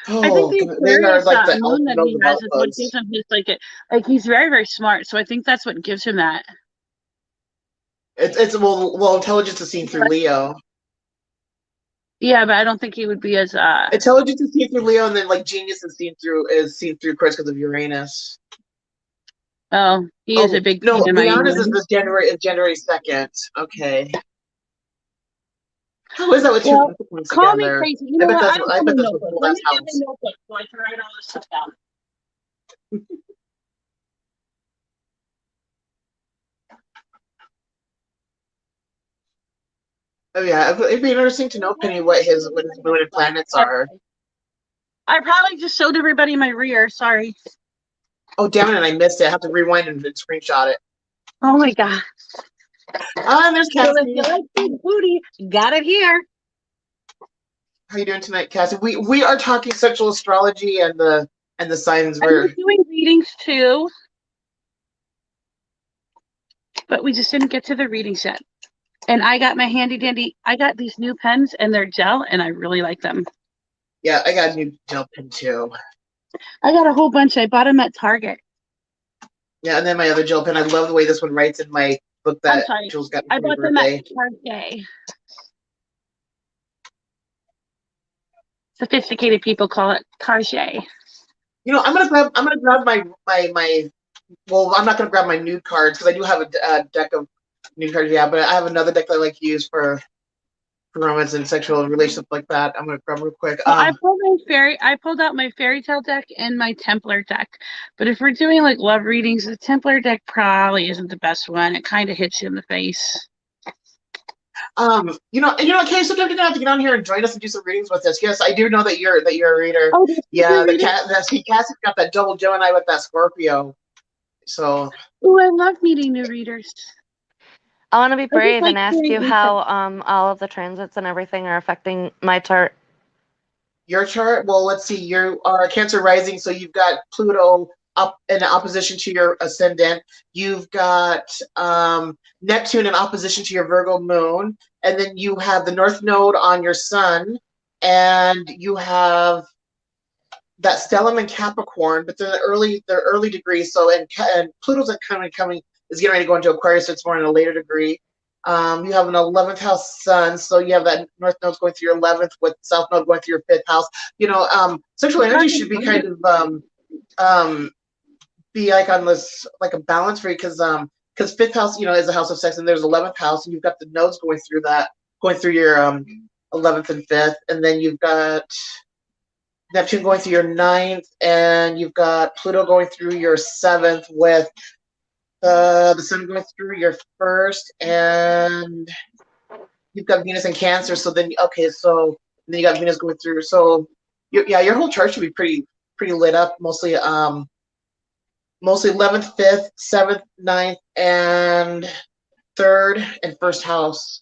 B: I think the Aquarius
A: like the
B: moon that he has is what gives him his like he's very, very smart. So I think that's what gives him that.
A: It's well intelligence is seen through Leo.
B: Yeah, but I don't think he would be as
A: intelligence is seen through Leo, and then like genius is seen through Chris because of Uranus.
B: Oh, he is a big.
A: No, Uranus is this January 2nd. Okay. How is that with two Capricorns
B: call
A: together?
B: me crazy. You know what?
A: I bet that's what
B: Let
A: last
B: me get
A: house.
B: a notebook so I can write all this stuff down.
A: Oh yeah, it'd be interesting to know, Penny, what his moon and planets are.
B: I probably just showed everybody my rear. Sorry.
A: Oh damn it! And I missed it. I have to rewind and screenshot it.
B: Oh my god.
A: And there's Cassie.
B: So if you like big booty, got it here.
A: How you doing tonight, Cassie? We are talking sexual astrology and the signs.
B: We're doing readings too, but we just didn't get to the readings yet. And I got my handy dandy. I got these new pens and they're gel, and I really like them.
A: Yeah, I got a new gel pen too.
B: I got a whole bunch. I bought them at Target.
A: Yeah, and then my other gel pen. I love the way this one writes in my book that Jules got me for
B: I bought
A: my
B: them
A: birthday.
B: at Target. Sophisticated people call it Target.
A: You know, I'm gonna grab my well, I'm not gonna grab my nude cards because I do have a deck of nude cards, yeah, but I have another deck that I like to use for romance and sexual relations like that. I'm gonna grab real quick.
B: Well, I pulled out my fairy tale deck and my Templar deck. But if we're doing like love readings, the Templar deck probably isn't the best one. It kind of hits you in the face.
A: You know, okay, so you're gonna have to get on here and join us and do some readings with us. Yes, I do know that you're a reader.
B: Oh,
A: yeah, Cassie's got that double Gemini with that Scorpio. So.
B: Oh, I love meeting new readers.
C: I want to be brave and ask you how all of the transits and everything are affecting my chart.
A: Your chart? Well, let's see. You are Cancer rising, so you've got Pluto up in opposition to your ascendant. You've got Neptune in opposition to your Virgo moon, and then you have the North Node on your Sun, and you have that stellium in Capricorn, but they're early degrees. So and Pluto's is getting ready to go into Aquarius, so it's more in a later degree. You have an 11th house Sun, so you have that North Node's going through your 11th with South Node going through your 5th house. You know, sexual energy should be kind of be like on this like a balance for you because 5th house, you know, is a house of sex, and there's 11th house, and you've got the nodes going through your 11th and 5th, and then you've got Neptune going through your 9th, and you've got Pluto going through your 7th with the Sun going through your 1st, and you've got Venus in Cancer. So then, so then you got Venus going through. So your whole chart should be pretty lit up. Mostly 11th, 5th, 7th, 9th, and 3rd and 1st house.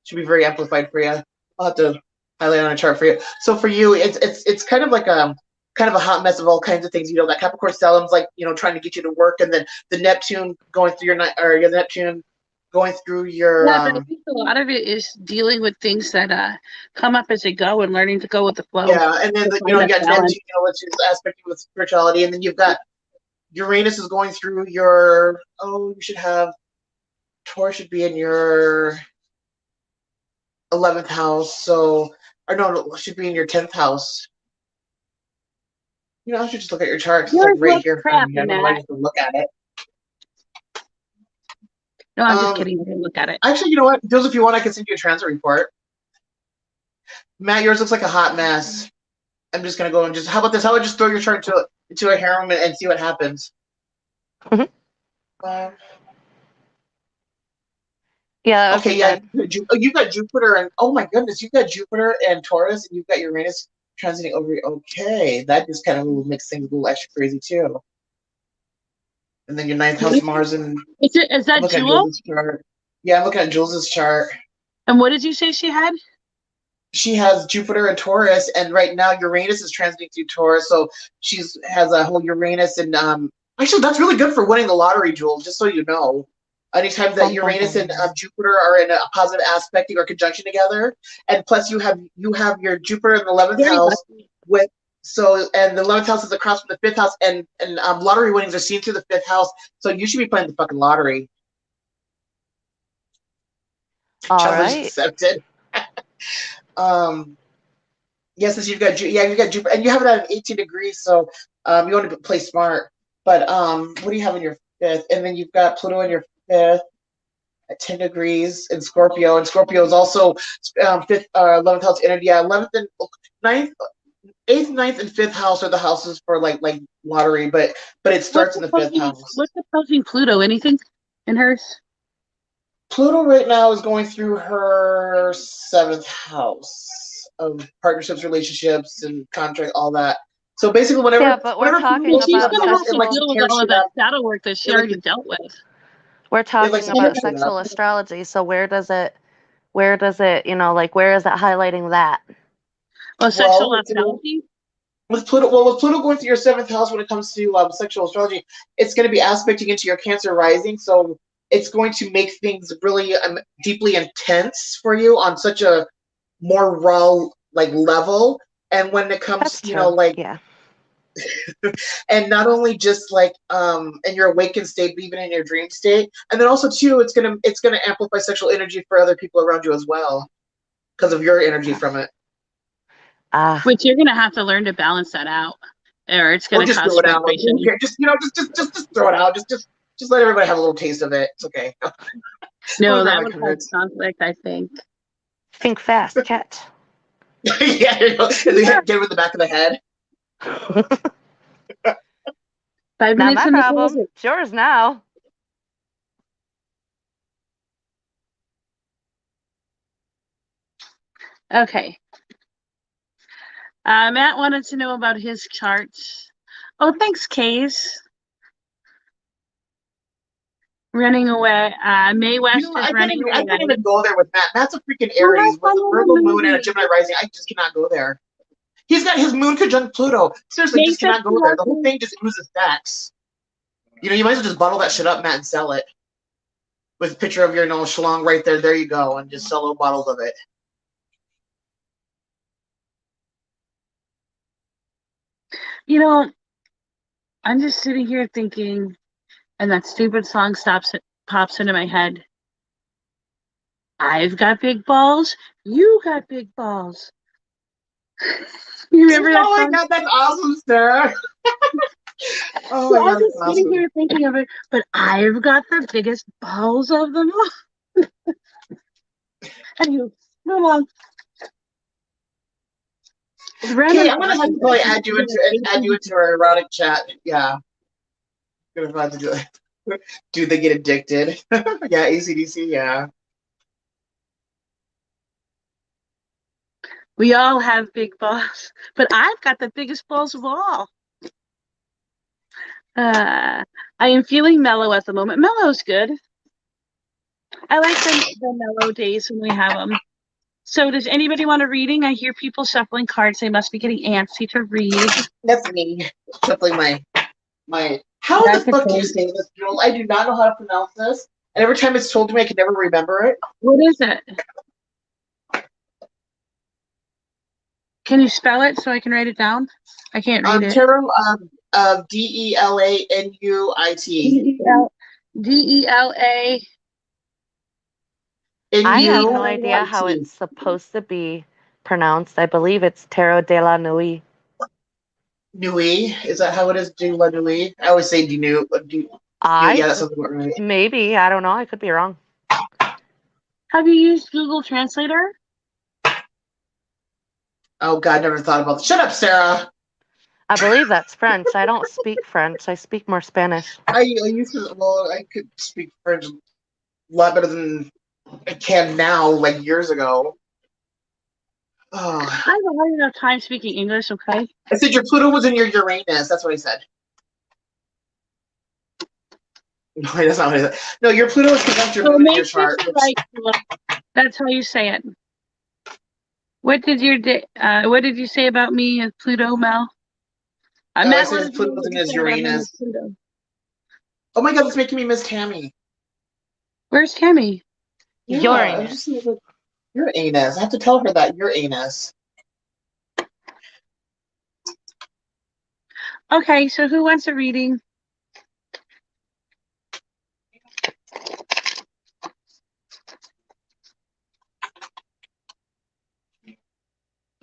A: Should be very amplified for you. I'll have to highlight on a chart for you. So for you, it's kind of like a hot mess of all kinds of things. You know, that Capricorn stellium's like, you know, trying to get you to work, and then the Neptune going through your Neptune going through your.
B: Yeah, but I think a lot of it is dealing with things that come up as they go and learning to go with the flow.
A: Yeah, and then you got Neptune, which is aspecting with spirituality, and then you've got Uranus is going through your. Oh, you should have. Taurus should be in your 11th house. So, or no, it should be in your 10th house. You know, I should just look at your chart. It's like right here. I don't know why I have to look at it.
B: No, I'm just kidding. I didn't look at it.
A: Actually, you know what? Jules, if you want, I can send you a transit report. Matt, yours looks like a hot mess. I'm just gonna go and just. How about this? How about just throw your chart into a harem and see what happens?
C: Yeah.
A: Okay. Yeah. You've got Jupiter and oh my goodness, you've got Jupiter and Taurus, and you've got Uranus transiting over. Okay, that just kind of makes things a little extra crazy too. And then your ninth house Mars and.
B: Is that Jewel?
A: Yeah, I'm looking at Jules's chart.
B: And what did you say she had?
A: She has Jupiter and Taurus, and right now Uranus is transiting through Taurus, so has a whole Uranus and actually that's really good for winning the lottery, Jules. Just so you know, anytime that Uranus and Jupiter are in a positive aspect or conjunction together, and plus you have your Jupiter in the 11th house with and the 11th house is across from the 5th house, and lottery winnings are seen through the 5th house, so you should be playing the fucking lottery.
C: All
A: Challenge
C: right.
A: accepted. Yes, since you've got Jupiter, and you have it at 18 degrees, so you want to play smart. But what do you have in your 5th? And then you've got Pluto in your 5th at 10 degrees in Scorpio, and Scorpio is also 5th, 11th house energy. Yeah, 11th and 9th, 8th, 9th, and 5th house are the houses for like lottery, but it starts in the 5th house.
B: What's opposing Pluto? Anything in hers?
A: Pluto right now is going through her 7th house of partnerships, relationships, and contract, all that. So basically, whenever
C: but we're talking about
B: she's gonna have to
A: like,
B: deal with all of that shadow work that she already dealt with.
C: We're talking about sexual astrology. So where does it, where is it highlighting that?
B: Oh, sexual astrology?
A: With Pluto going through your 7th house when it comes to sexual astrology, it's going to be aspecting into your Cancer rising. So it's going to make things really deeply intense for you on such a more raw level. And when it comes, and not only just in your awakened state, but even in your dream state. And then also too, it's gonna amplify sexual energy for other people around you as well, because of your energy from it.
B: Which you're gonna have to learn to balance that out, or it's gonna
A: just
B: cause
A: throw it out. Just throw it out. Just let everybody have a little taste of it. It's okay.
B: No, that would cause conflict, I think.
C: Think fast, cat.
A: Yeah, get him in the back of the head.
B: 5 minutes.
C: Not my problem. It's yours now.
B: Okay. Matt wanted to know about his charts. Oh, thanks, Kays. Running away. May West is running away.
A: I can't even go there with Matt. Matt's a freaking Aries with a Virgo moon and a Gemini rising. I just cannot go there. He's got his moon conjunct Pluto. Seriously, just cannot go there. The whole thing just oozes facts. You might as well just bottle that shit up, Matt, and sell it. With a picture of your schlong right there. There you go. And just sell little bottles of it.
B: I'm just sitting here thinking, and that stupid song pops into my head. I've got big balls. You got big balls. You remember that song?
A: Oh my God, that's awesome, Sarah.
B: Oh my God, I'm just sitting here thinking of it, but I've got the biggest balls of them all. Anyway, move on.
A: Okay, I'm gonna have to probably add you into our erotic chat. Yeah, I'm gonna have to do it. Do they get addicted? Yeah, ACDC. Yeah.
B: We all have big balls, but I've got the biggest balls of all. I am feeling mellow at the moment. Mellow's good. I like the mellow days when we have them. So does anybody want a reading? I hear people shuffling cards. They must be getting antsy to read.
A: That's me. Shuffling my. How the fuck do you say this, Jules? I do not know how to pronounce this. And every time it's told to me, I can never remember it.
B: What is it? Can you spell it so I can write it down? I can't read it.
A: Tarot, DELANUIT.
B: DELA.
C: I have no idea how it's supposed to be pronounced. I believe it's Tarot de la Nuit.
A: Nuit? Is that how it is? De la Nuit? I always say de Yeah, that sounds about right.
C: Maybe. I don't know. I could be wrong.
B: Have you used Google Translator?
A: Oh God, never thought about. Shut up, Sarah.
C: I believe that's French. I don't speak French. I speak more Spanish.
A: I used to. Well, I could speak French a lot better than I can now. Like years ago. Oh,
B: I have a hard enough time speaking English. Okay.
A: I said your Pluto was in your Uranus. That's what I said. No, that's not what I said. No, your Pluto is conjunct your moon in your chart.
B: Right. That's how you say it. What did you say about me and Pluto, Mel?
A: I said his Pluto was in his Uranus. Oh my God, it's making me miss Tammy.
B: Where's Tammy?
A: Yeah,
C: Uranus.
A: Uranus. I have to tell her that Uranus.
B: Okay, so who wants a reading?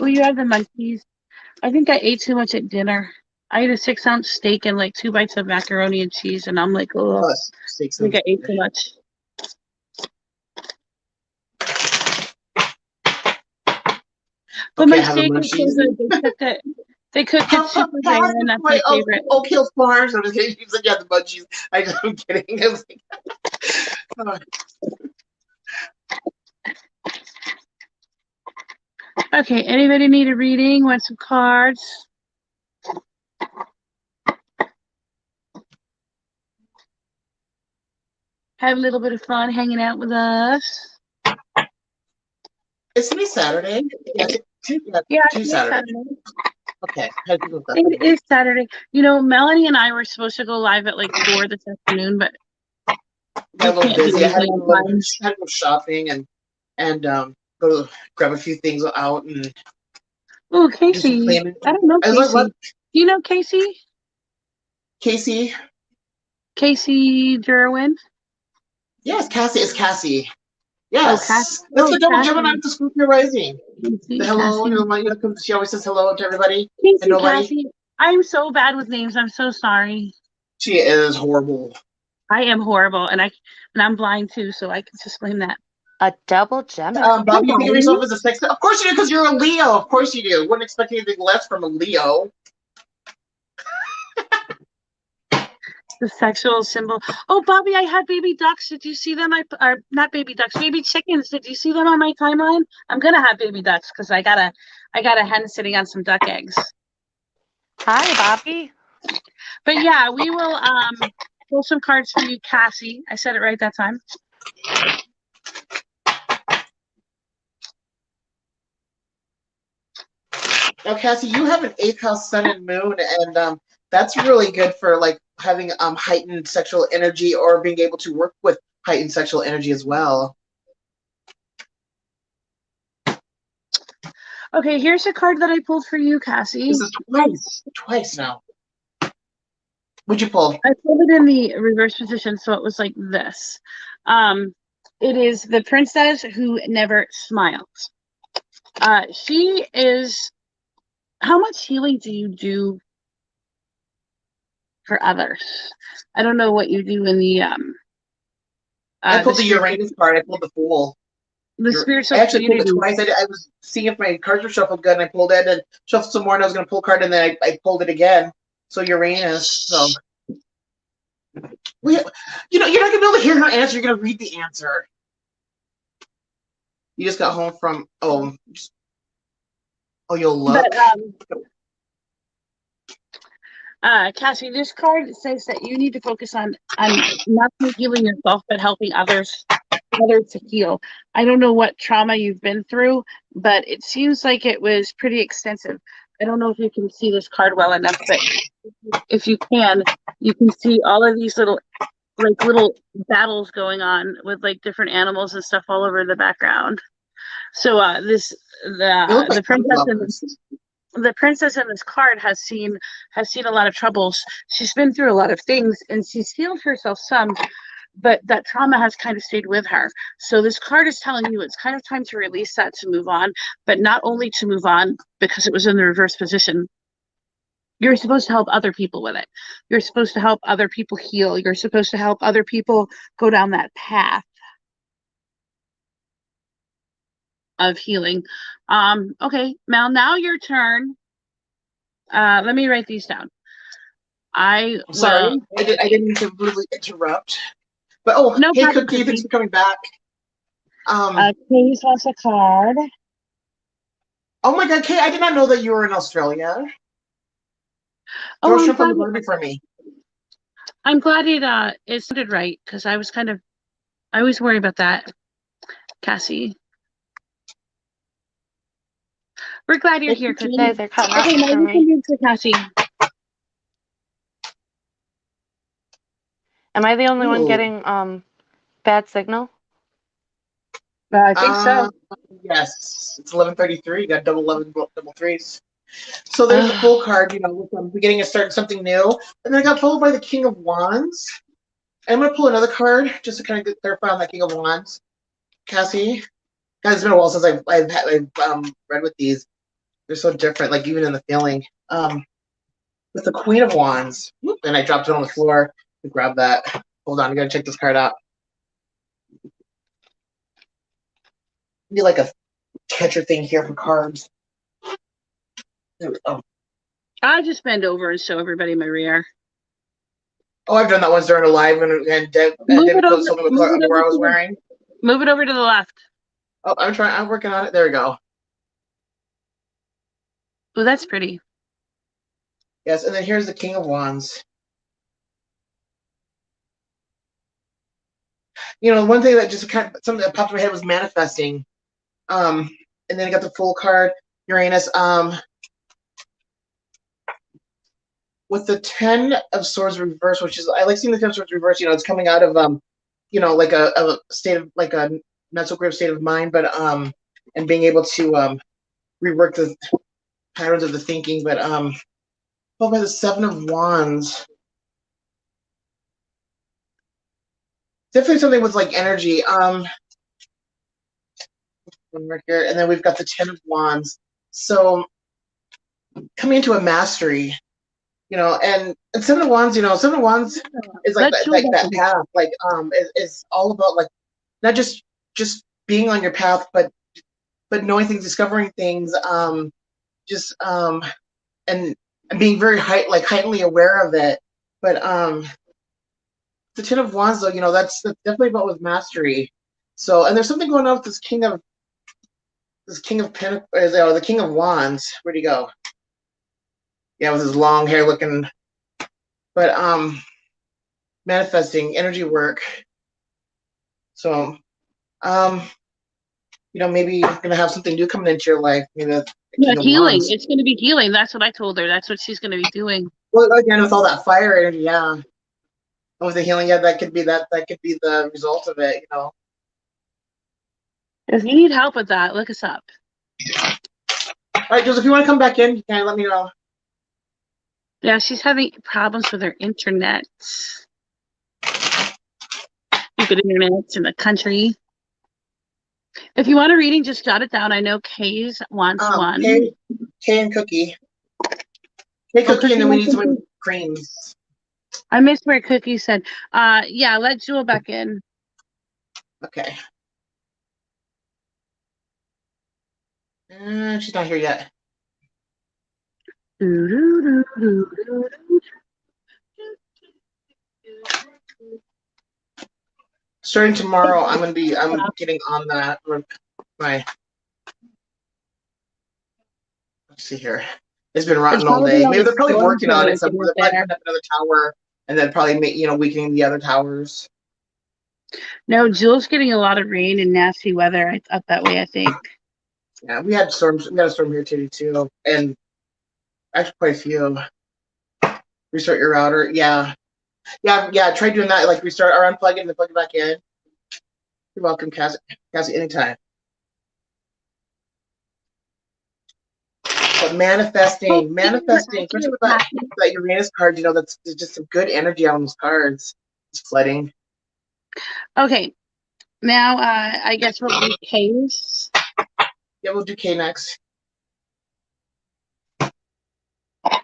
B: Oh, you have the monkeys. I think I ate too much at dinner. I ate a 6-ounce steak and like 2 bites of macaroni and cheese, and I'm like, oh, I think I ate too much. But my steak was so good. They cooked it super fine, and that's my favorite.
A: Oak Hill Farms. I'm just kidding. You said you had the munchies. I'm kidding. I was like,
B: Okay, anybody need a reading? Want some cards? Have a little bit of fun hanging out with us.
A: Isn't it Saturday? Yeah, two Saturday. Okay.
B: It is Saturday. You know, Melanie and I were supposed to go live at like 4 this afternoon, but
A: I was a little busy. I had to go shopping and go grab a few things out and.
B: Oh, Casey. I don't know Casey. Do you know Casey?
A: Casey
B: Derwin?
A: Yes, Cassie is Cassie. Yes.
B: Cassie.
A: That's the double Gemini with the Scorpio rising. Hello, she always says hello to everybody.
B: Cassie. I'm so bad with names. I'm so sorry.
A: She is horrible.
B: I am horrible, and I'm blind too, so I can just blame that.
C: A double Gemini.
A: Bob, you think of yourself as a sex? Of course you do, because you're a Leo. Of course you do. Wouldn't expect anything less from a Leo.
B: The sexual symbol. Oh, Bobby, I had baby ducks. Did you see them? Not baby ducks, baby chickens. Did you see them on my timeline? I'm gonna have baby ducks because I got a hen sitting on some duck eggs.
C: Hi, Bobby.
B: But yeah, we will pull some cards for you, Cassie. I said it right that time.
A: Now, Cassie, you have an 8th house sun and moon, and that's really good for like having heightened sexual energy or being able to work with heightened sexual energy as well.
B: Okay, here's a card that I pulled for you, Cassie.
A: This is twice now. What'd you pull?
B: I pulled it in the reverse position, so it was like this. It is the princess who never smiles. She is. How much healing do you do for others? I don't know what you do in the.
A: I pulled the Uranus card. I pulled the Fool.
B: The spiritual.
A: I actually pulled it twice. I was seeing if my cards were shuffled good, and I pulled it, and shuffled some more, and I was going to pull a card, and then I pulled it again. So Uranus. So. You're not going to be able to hear her answer. You're going to read the answer. You just got home from. You'll look.
B: But, Cassie, this card says that you need to focus on not only healing yourself, but helping others to heal. I don't know what trauma you've been through, but it seems like it was pretty extensive. I don't know if you can see this card well enough, but if you can see all of these little battles going on with like different animals and stuff all over the background. So the princess in this card has seen a lot of troubles. She's been through a lot of things, and she's healed herself some, but that trauma has kind of stayed with her. So this card is telling you it's kind of time to release that, to move on, but not only to move on because it was in the reverse position, You're supposed to help other people with it. You're supposed to help other people heal. You're supposed to help other people go down that path of healing. Okay, Mel, now your turn. Let me write these down. I will.
A: Sorry, I didn't mean to rudely interrupt. But
B: No
A: hey,
B: problem,
A: Cookie, thanks for coming back.
B: Please wants a card.
A: Oh my God, Kay, I did not know that you were in Australia. Throw shrimp on the barbie for me.
B: I'm glad it sounded right, because I was I always worry about that, Cassie. We're glad you're here, Cookie.
C: Hey, they're cutting up
B: Okay, now
C: for
B: you can
C: me.
B: move to Cassie.
C: Am I the only one getting bad signal?
B: I think so.
A: Yes, it's 11:33. You got double threes. So there's a full card, you know, with beginning to start something new. And then I got followed by the King of Wands. And I'm going to pull another card just to kind of clarify on that King of Wands. Cassie? Guys, it's been a while since I've read with these. They're so different, like even in the feeling. With the Queen of Wands. And I dropped it on the floor to grab that. Hold on, I got to check this card out. Need like a catcher thing here for cards. There we go.
B: I'll just bend over and show everybody my rear.
A: Oh, I've done that once during a live, and David Coates told me what I was wearing.
B: Move it over to the left.
A: Oh, I'm working on it. There we go.
B: Oh, that's pretty.
A: Yes, and then here's the King of Wands. You know, one thing that just kind of something that popped in my head was manifesting. And then I got the full card, Uranus. With the Ten of Swords reverse, which is I like seeing the Ten of Swords reverse. You know, it's coming out of you know, like a state of like a not so great state of mind, but and being able to rework the patterns of the thinking. But followed by the Seven of Wands. Definitely something with like energy. One right here, and then we've got the Ten of Wands. So coming into a mastery, you know, and Seven of Wands, you know, Seven of Wands is like that path, like is all about like not just being on your path, but knowing things, discovering things, just and being very heightenedly aware of it. But the Ten of Wands, though, you know, that's definitely about with mastery. So, and there's something going on with this King of Pentacles, the King of Wands. Where'd he go? Yeah, with his long hair looking. But manifesting energy work. So, you know, maybe you're gonna have something new coming into your life. Maybe
B: healing. It's going to be healing. That's what I told her. That's what she's going to be doing.
A: Well, again, with all that fire energy, yeah. And with the healing, yeah, that could be the result of it, you know.
B: If you need help with that, look us up.
A: All right, Joseph, if you want to come back in, you can let me know.
B: Yeah, she's having problems with her internet. Stupid internet in the country. If you want a reading, just jot it down. I know Kay's wants one.
A: Kay and Cookie. Kay, Cookie, and then we need some creams.
B: I missed where Cookie said. Yeah, let Jewel back in.
A: Okay. She's not here yet. Starting tomorrow, I'm getting on that. Let's see here. It's been rotten all day. Maybe they're probably working on it somewhere. They're probably putting up another tower and then probably weakening the other towers.
B: No, Jewel's getting a lot of rain and nasty weather up that way, I think.
A: Yeah, we had storms. We got a storm here too, and actually quite a few. Restart your router. Yeah. Try doing that. Like restart or unplug it and then plug it back in. You're welcome, Cassie. Cassie, anytime. But manifesting, especially with that Uranus card, you know, that's just some good energy on those cards. It's flooding.
B: Okay. Now, I guess we'll do K's.
A: Yeah, we'll do K next.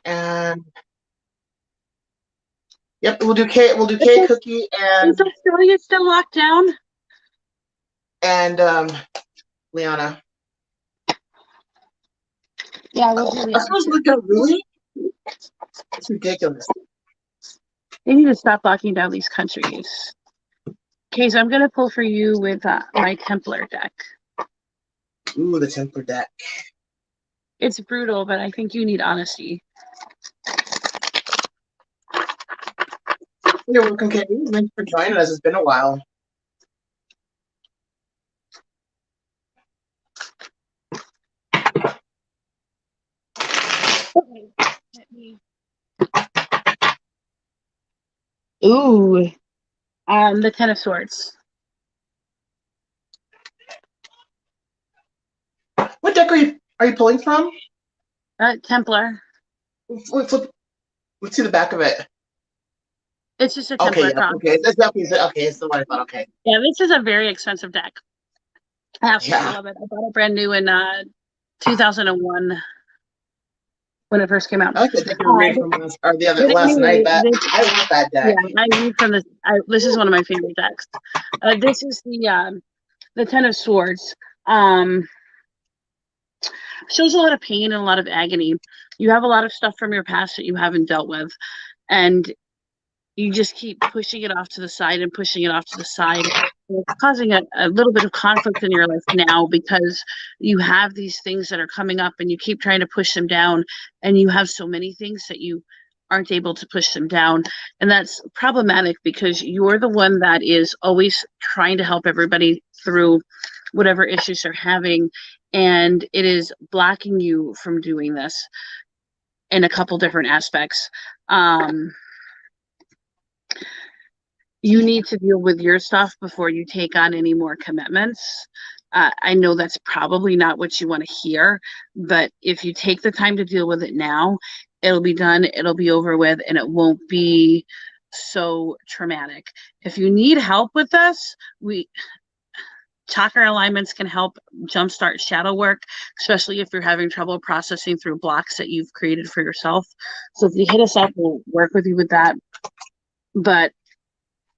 A: And yep, we'll do K. We'll do K Cookie and
B: is Australia still locked down?
A: And Liana.
B: Yeah, we'll do
A: That's supposed to look good, really? It's ridiculous.
B: They need to stop locking down these countries. Okay, so I'm gonna pull for you with my Templar deck.
A: Ooh, the Templar deck.
B: It's brutal, but I think you need honesty.
A: You're welcome, Katie. Thanks for joining us. It's been a while.
B: Okay, let me. Ooh, the Ten of Swords.
A: What deck are you pulling from?
B: Templar.
A: Let's see the back of it.
B: It's just a Templar
A: Okay, yeah, okay. It's the one I thought. Okay.
B: Yeah, this is a very expensive deck. I absolutely
A: Yeah.
B: love it. I bought it brand new in 2001 when it first came out.
A: I like the deck you were reading from last night, but I love that deck.
B: Yeah, I read from this. This is one of my favorite decks. This is the Ten of Swords. Shows a lot of pain and a lot of agony. You have a lot of stuff from your past that you haven't dealt with, and you just keep pushing it off to the side and pushing it off to the side. It's causing a little bit of conflict in your life now because you have these things that are coming up and you keep trying to push them down, and you have so many things that you aren't able to push them down. And that's problematic because you're the one that is always trying to help everybody through whatever issues they're having. And it is blocking you from doing this in a couple different aspects. You need to deal with your stuff before you take on any more commitments. I know that's probably not what you want to hear, but if you take the time to deal with it now, it'll be done, it'll be over with, and it won't be so traumatic. If you need help with this, chakra alignments can help jumpstart shadow work, especially if you're having trouble processing through blocks that you've created for yourself. So if you hit us up, we'll work with you with that. But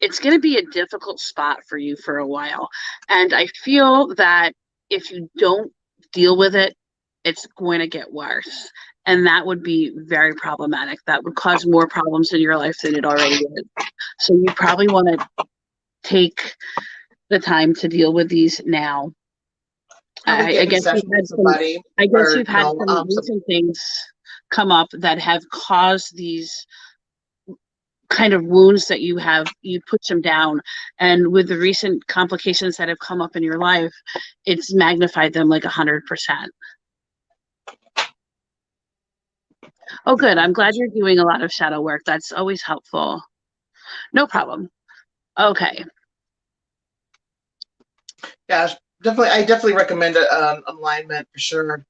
B: it's going to be a difficult spot for you for a while. And I feel that if you don't deal with it, it's going to get worse. And that would be very problematic. That would cause more problems in your life than it already is. So you probably want to take the time to deal with these now. I guess you've had some recent things come up that have caused these kind of wounds that you push them down, and with the recent complications that have come up in your life, it's magnified them like 100%. Oh, good. I'm glad you're doing a lot of shadow work. That's always helpful. No problem. Okay.
A: Yeah, definitely. I definitely recommend alignment for sure.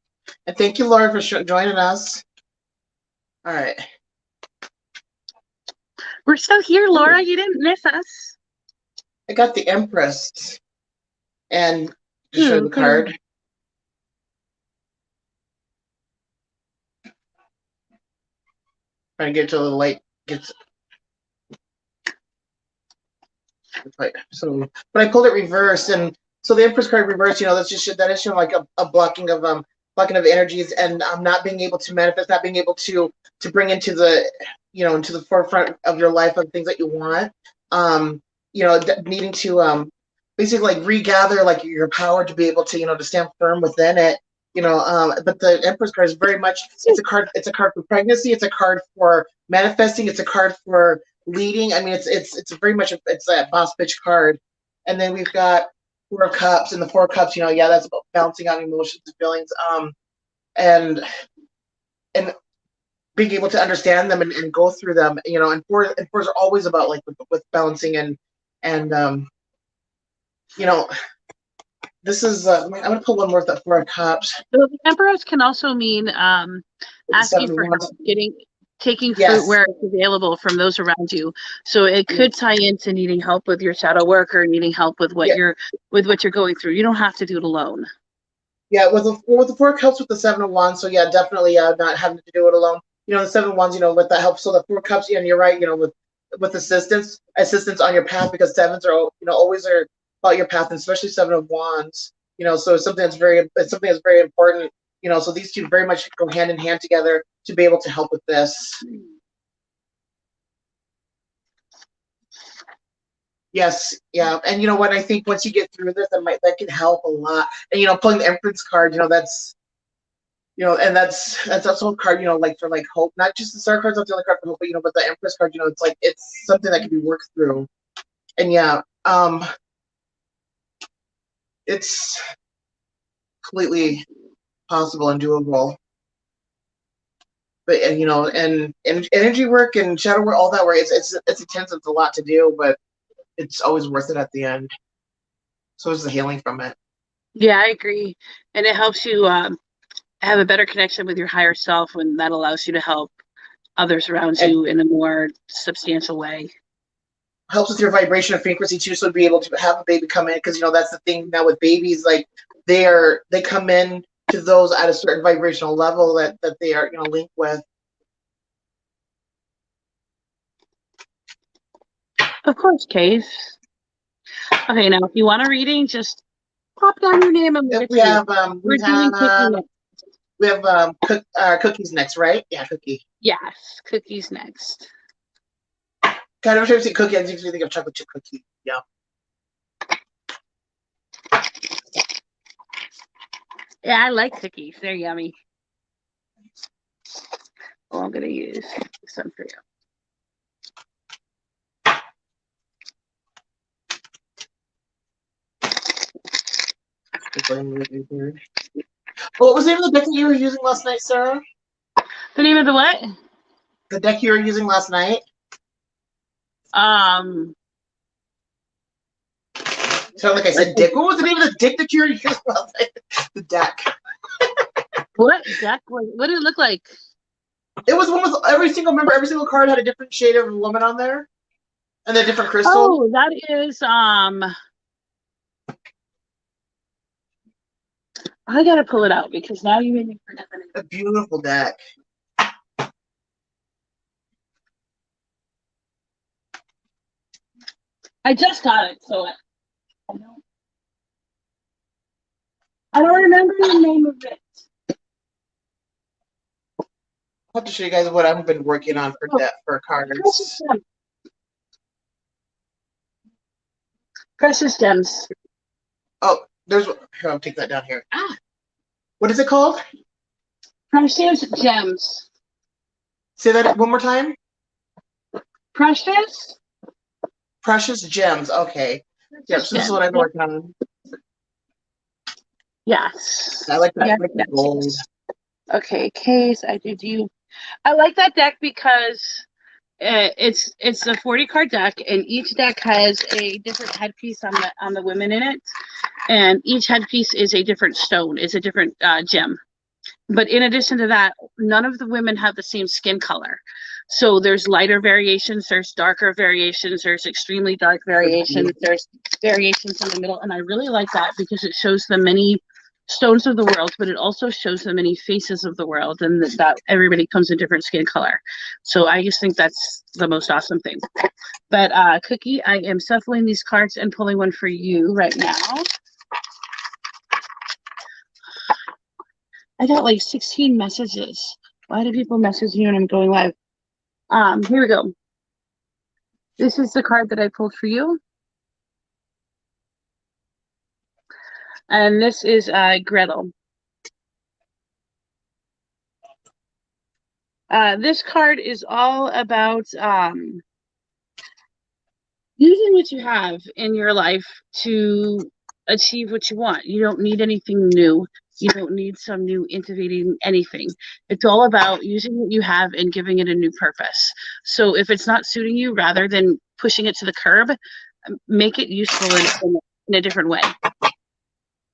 A: And thank you, Laura, for joining us. All right.
B: We're still here, Laura. You didn't miss us.
A: I got the Empress and show the card. Trying to get to the light. So, but I pulled it reversed, and so the Empress card reversed. You know, that is showing like a blocking of energies, and not being able to manifest, not being able to bring into the into the forefront of your life of things that you want. Needing to basically like regather like your power to be able to to stand firm within it. But the Empress card is very much it's a card for pregnancy, it's a card for manifesting, it's a card for leading. I mean, it's very much it's a boss bitch card. And then we've got Four of Cups, and the Four of Cups, that's about balancing out emotions and feelings, and being able to understand them and go through them, and fours are always about like with balancing and this is I'm gonna pull one more with the Four of Cups.
B: So the Empress can also mean asking for help, taking fruit where it's available from those around you. So it could tie into needing help with your shadow work or needing help with what you're going through. You don't have to do it alone. Yeah,
A: with the Four of Cups with the Seven of Wands. So yeah, definitely not having to do it alone. you know, the 7 of Wands, you know, with that help. So the 4 Cups, and you're right, you know, with assistance on your path, because 7s are, you know, always are about your path, and especially 7 of Wands, you know, so it's something that's very important, you know, so these two very much go hand in hand together to be able to help with this. Yes, yeah, and you know what? I think once you get through this, that can help a lot. And you know, pulling the Empress card, you know, that's, you know, and that's also a card, you know, like for like hope. Not just the Star card's not the only card for hope, but you know, but the Empress card, you know, it's like it's something that can be worked through. And yeah, it's completely possible and doable. But and you know, and energy work and shadow work, all that work, it's intense. It's a lot to do, but it's always worth it at the end. So is the healing from it.
B: Yeah, I agree. And it helps you have a better connection with your higher self, when that allows you to help others around you in a more substantial way.
A: Helps with your vibration and frequency too, so to be able to have a baby come in, because you know that's the thing now with babies, like they come in to those at a certain vibrational level that they are, you know, linked with.
B: Of course, Case. Okay, now if you want a reading, just pop down your name and we'll get to you.
A: We have cookies next, right? Yeah, Cookie.
B: Yes, Cookie's next.
A: Kind of sure to see Cookie. I usually think of chocolate chip cookie. Yeah.
B: Yeah, I like cookies. They're yummy. Well, I'm gonna use some for you.
A: What was the name of the deck that you were using last night, Sarah?
B: The name of the what?
A: The deck you were using last night? Sound like I said dick. What was the name of the dick that you were using last night? The deck.
B: What deck? What did it look like?
A: It was one with every single card had a different shade of woman on there, and a different crystal.
B: Oh, that is I gotta pull it out because now you made me forget the name.
A: A beautiful deck.
B: I just got it, so I don't remember the name of it.
A: I'll have to show you guys what I've been working on for cards.
B: Precious Gems.
A: Oh, here, I'll take that down here. What is it called?
B: Precious Gems.
A: Say that one more time.
B: Precious
A: Gems. Okay. Yeah, so this is what I've been working on.
B: Yes.
A: I like that.
B: Yes,
A: I like the gold.
B: Okay, Case, I like that deck because it's a 40 card deck, and each deck has a different headpiece on the women in it, and each headpiece is a different stone, is a different gem. But in addition to that, none of the women have the same skin color. So there's lighter variations, there's darker variations, there's extremely dark variations, there's variations in the middle, and I really like that because it shows the many stones of the world, but it also shows the many faces of the world, and that everybody comes in different skin color. So I just think that's the most awesome thing. But Cookie, I am shuffling these cards and pulling one for you right now. I got like 16 messages. Why do people message me when I'm going live? Here we go. This is the card that I pulled for you. And this is Gretel. This card is all about using what you have in your life to achieve what you want. You don't need anything new. You don't need some new innovating anything. It's all about using what you have and giving it a new purpose. So if it's not suiting you, rather than pushing it to the curb, make it useful in a different way.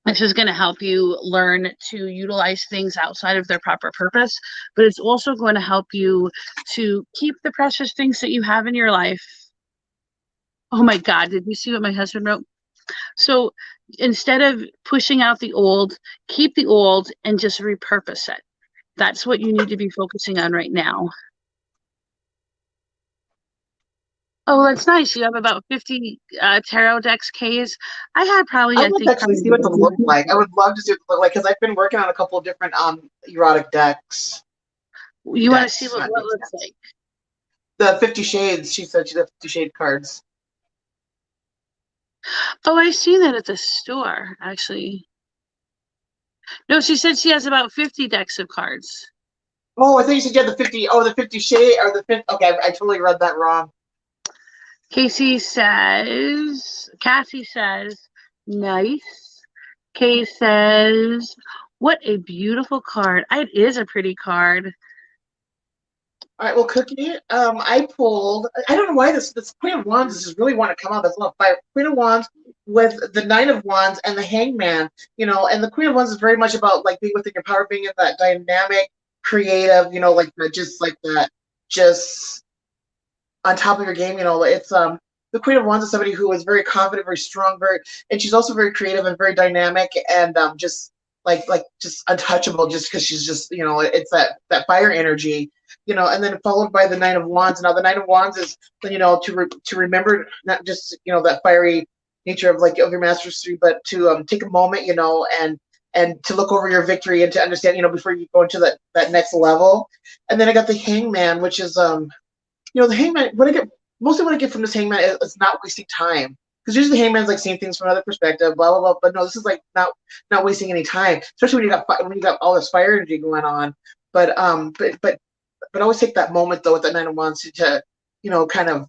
B: This is going to help you learn to utilize things outside of their proper purpose, but it's also going to help you to keep the precious things that you have in your life. Oh my God, did you see what my husband wrote? So instead of pushing out the old, keep the old and just repurpose it. That's what you need to be focusing on right now. Oh, that's nice. You have about 50 tarot decks, K's. I had probably,
A: I would actually see what they look like. I would love to see what they look like because I've been working on a couple of different erotic decks.
B: You want to see what it looks like?
A: The 50 Shades. She said she had 50 Shade cards.
B: Oh, I've seen that at the store, actually. No, she said she has about 50 decks of cards.
A: Oh, I think you said you had the 50. Oh, the 50 Shade or the 50. Okay, I totally read that wrong.
B: Cassie says, nice. Kay says, what a beautiful card. It is a pretty card.
A: All right, well, Cookie, I pulled. I don't know why this Queen of Wands just really want to come out. That's a lot of fire. Queen of Wands with the Nine of Wands and the Hangman. You know, and the Queen of Wands is very much about like being within your power, being in that dynamic, creative. You know, like just like that, just on top of your game. You know, it's the Queen of Wands is somebody who is very confident, very strong, and she's also very creative and very dynamic, and just just untouchable, just because she's just, you know, it's that fire energy, you know, and then followed by the Nine of Wands. Now the Nine of Wands is, you know, to remember not just, you know, that fiery nature of like of your mastery, but to take a moment, you know, and to look over your victory and to understand, you know, before you go into that next level. And then I got the Hangman, which is you know, the Hangman, mostly what I get from this Hangman is not wasting time. Because usually the Hangman's like seeing things from another perspective, blah blah blah. But no, this is like not wasting any time, especially when you got all this fire energy going on. But always take that moment though with the Nine of Wands to you know, kind of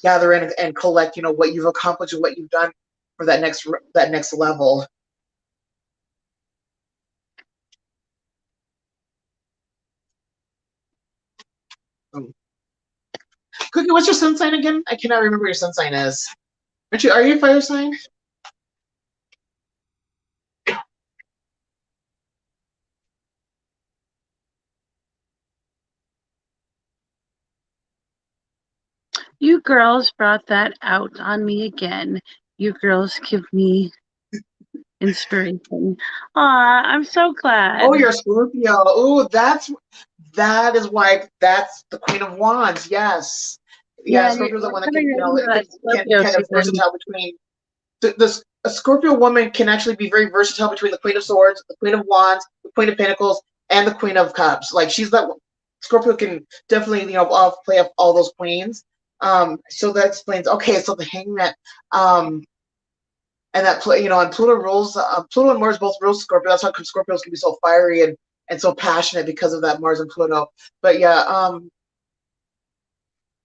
A: gather in and collect, you know, what you've accomplished and what you've done for that next level. Cookie, what's your sun sign again? I cannot remember what your sun sign is. Are you a fire sign?
B: You girls brought that out on me again. You girls give me inspiration. Aw, I'm so glad.
A: Oh, you're a Scorpio. Oh, that is why that's the Queen of Wands. Yes. Yeah, Scorpio's the one that can, you know, can kind of versatile between a Scorpio woman can actually be very versatile between the Queen of Swords, the Queen of Wands, the Queen of Pentacles, and the Queen of Cups. Like she's that Scorpio can definitely, you know, play up all those queens. So that explains. Okay, so the Hangman, and that play, you know, and Pluto rules. Pluto and Mars both rule Scorpio. That's how Scorpios can be so fiery and so passionate because of that Mars and Pluto. But yeah,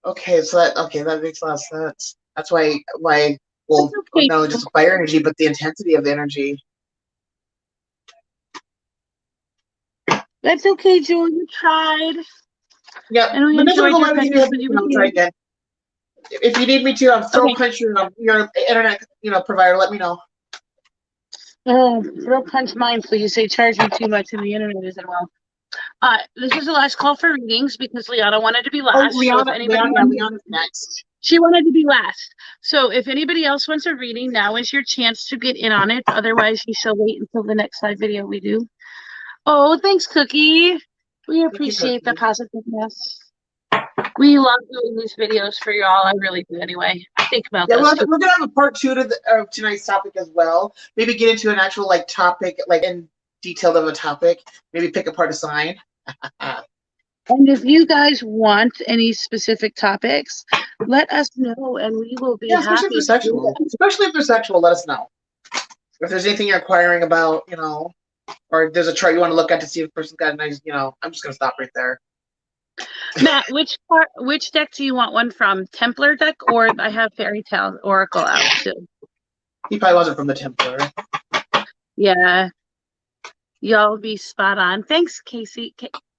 A: okay, so that makes a lot of sense. That's why well, not only just the fire energy, but the intensity of the energy.
B: That's okay, Jewel. You tried.
A: Yeah,
B: and we enjoyed your
A: try again. If you need me to, throw punch your internet, you know, provider. Let me know.
B: Oh, throw punch mine, please. They charge me too much, and the internet isn't well. This is the last call for readings because Liana wanted to be last.
A: Oh, Liana's next.
B: She wanted to be last. So if anybody else wants a reading, now is your chance to get in on it. Otherwise, you shall wait until the next live video we do. Oh, thanks, Cookie. We appreciate the positiveness. We love doing these videos for y'all. I really do anyway. I think about this.
A: We're going to have a part 2 of tonight's topic as well. Maybe get into an actual like topic, like in detail of a topic. Maybe pick apart a sign.
B: And if you guys want any specific topics, let us know and we will be happy.
A: Especially if they're sexual, let us know. If there's anything you're inquiring about, you know, or there's a chart you want to look at to see if the person's got a nice, you know, I'm just going to stop right there.
B: Matt, which deck do you want one from? Templar deck, or I have Fairy Tale Oracle out too?
A: He probably wasn't from the Templar.
B: Yeah. Y'all be spot on. Thanks, Casey.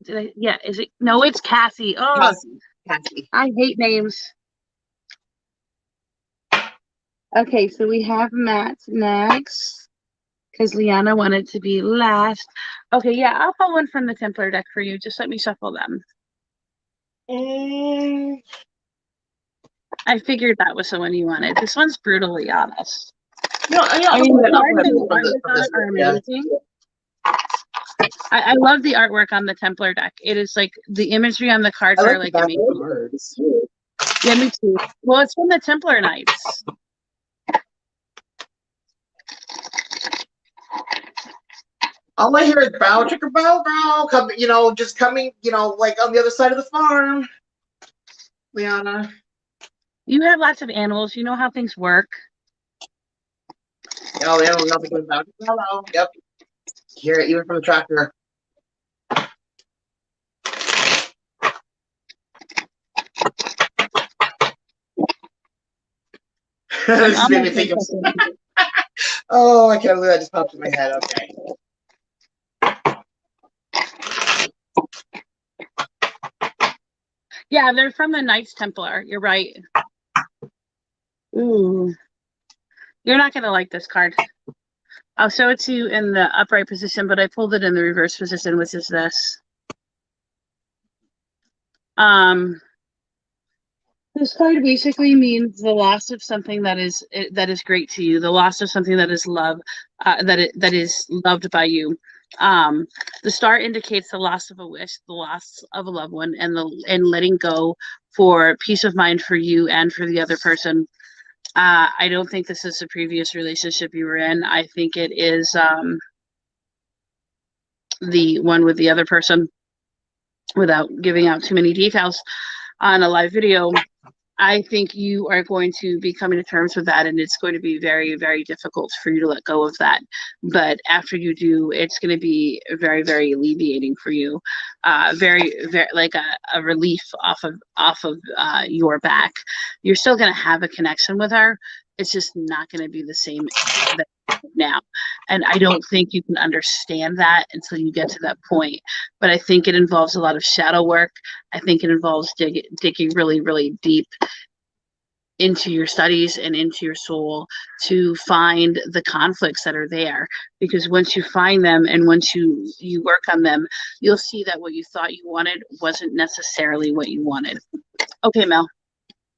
B: Yeah, is it? No, it's Cassie. Oh,
A: Cassie.
B: I hate names. Okay, so we have Matt next because Liana wanted to be last. Okay, yeah, I'll pull one from the Templar deck for you. Just let me shuffle them. I figured that was the one you wanted. This one's brutally honest.
A: No, yeah,
B: I mean, the cards are amazing. I love the artwork on the Templar deck. It is like the imagery on the cards
A: I
B: are
A: like
B: like
A: the back
B: amazing.
A: cards.
B: Yeah, me too. Well, it's from the Templar Knights.
A: All I hear is bow chicka bow bow, coming, just coming, like on the other side of the farm. Liana.
B: You have lots of animals. You know how things work.
A: The animal nothing goes bow chicka bow bow. Yep. Hear it even from the tractor. This just made me think of. Oh, I can't believe that just popped in my head. Okay.
B: Yeah, they're from the Knights Templar. You're right. Ooh. You're not going to like this card. I'll show it to you in the upright position, but I pulled it in the reverse position, which is this. This card basically means the loss of something that is great to you, the loss of something that is love, that is loved by you. The star indicates the loss of a wish, the loss of a loved one, and letting go for peace of mind for you and for the other person. I don't think this is a previous relationship you were in. I think it is the one with the other person, without giving out too many details on a live video. I think you are going to be coming to terms with that, and it's going to be very, very difficult for you to let go of that. But after you do, it's going to be very, very alleviating for you. Very, very like a relief off of your back. You're still going to have a connection with her. It's just not going to be the same now. And I don't think you can understand that until you get to that point. But I think it involves a lot of shadow work. I think it involves digging really, really deep into your studies and into your soul to find the conflicts that are there. Because once you find them and once you work on them, you'll see that what you thought you wanted wasn't necessarily what you wanted. Okay, Mel.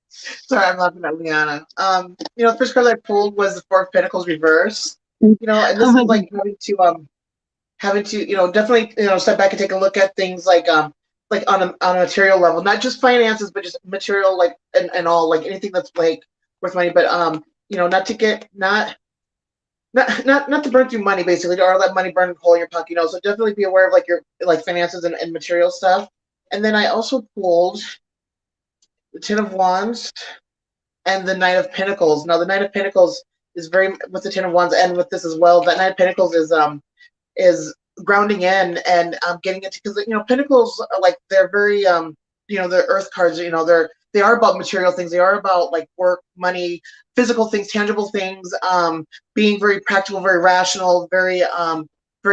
A: Sorry, I'm laughing at Liana. The first card I pulled was the Four of Pentacles reverse. And this is like having to, definitely, step back and take a look at things like on a material level, not just finances, but just material, like, and all, like anything that's like worth money, but not to burn through money, basically, or let money burn a hole in your pocket, so definitely be aware of like your like finances and material stuff. And then I also pulled the Ten of Wands and the Knight of Pentacles. Now the Knight of Pentacles is very, with the Ten of Wands and with this as well, that Knight of Pentacles is grounding in and getting into, because Pentacles are like, they're very they're earth cards, they are about material things, they are about like work, money, physical things, tangible things, being very practical, very rational, very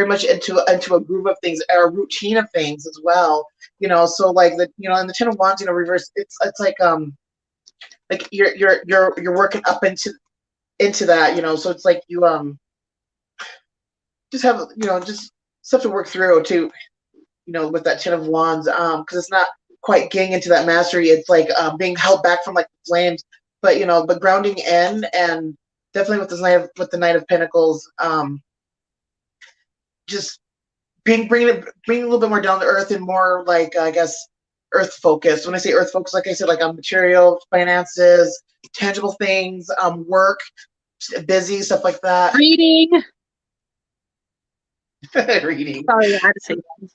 A: much into a groove of things, or a routine of things as well. So like the and the Ten of Wands, reverse, it's like you're working up into that, so it's like you just have just stuff to work through too, with that Ten of Wands, because it's not quite getting into that mastery. It's like being held back from like the flames, but but grounding in, and definitely with the Knight of Pentacles, just bringing a little bit more down to earth and more like, I guess, earth focused. When I say earth focused, like I said, like on material, finances, tangible things, work, busy stuff like that.
B: Reading.
A: Reading.
B: Sorry, I had to say that.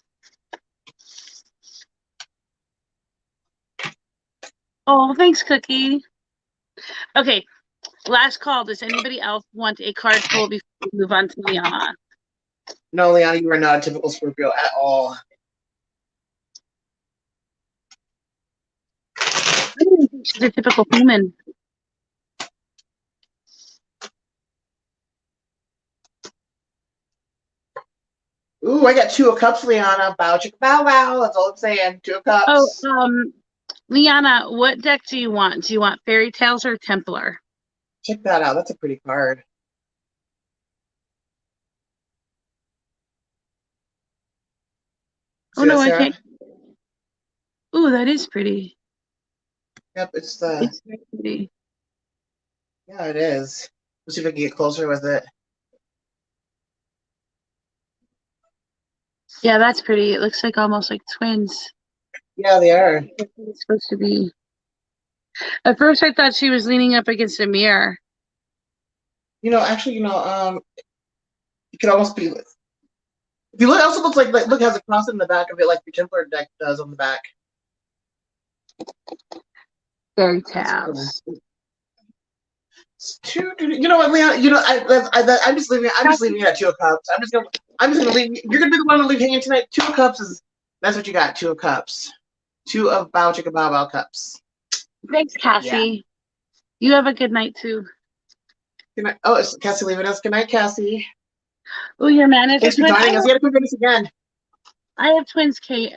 B: Oh, thanks, Cookie. Okay, last call. Does anybody else want a card pull before we move on to Liana?
A: No, Liana, you are not a typical Scorpio at all.
B: I don't think she's a typical human.
A: Ooh, I got Two of Cups, Liana. Bow, chicka, bow, wow. That's all I'm saying. Two of Cups.
B: Oh, Liana, what deck do you want? Do you want Fairy Tales or Templar?
A: Check that out. That's a pretty card.
B: Oh, no, I can't. Ooh, that is pretty.
A: Yep, it's
B: very pretty.
A: Yeah, it is. Let's see if I can get closer with it.
B: Yeah, that's pretty. It looks like almost like twins.
A: Yeah, they are.
B: That's what it's supposed to be. At first, I thought she was leaning up against a mirror.
A: Actually, it could almost be. If you look, it also looks like look, has a cross in the back of it, like the Templar deck does on the back.
B: Fairy
A: That's cool.
B: tales.
A: You know what, Leon? I'm just leaving. I'm just leaving it at 2 of Cups. I'm just gonna leave. You're gonna be the one to leave hanging tonight. 2 of Cups is. That's what you got. 2 of Cups. 2 of Bow Chicka Bow Bow Cups.
B: Thanks, Cassie. Yeah. You have a good night too.
A: Good night. Oh, it's Cassie leaving us. Good night, Cassie.
B: Oh, your manager.
A: Thanks for joining us. You gotta come join us again.
B: I have twins, K's.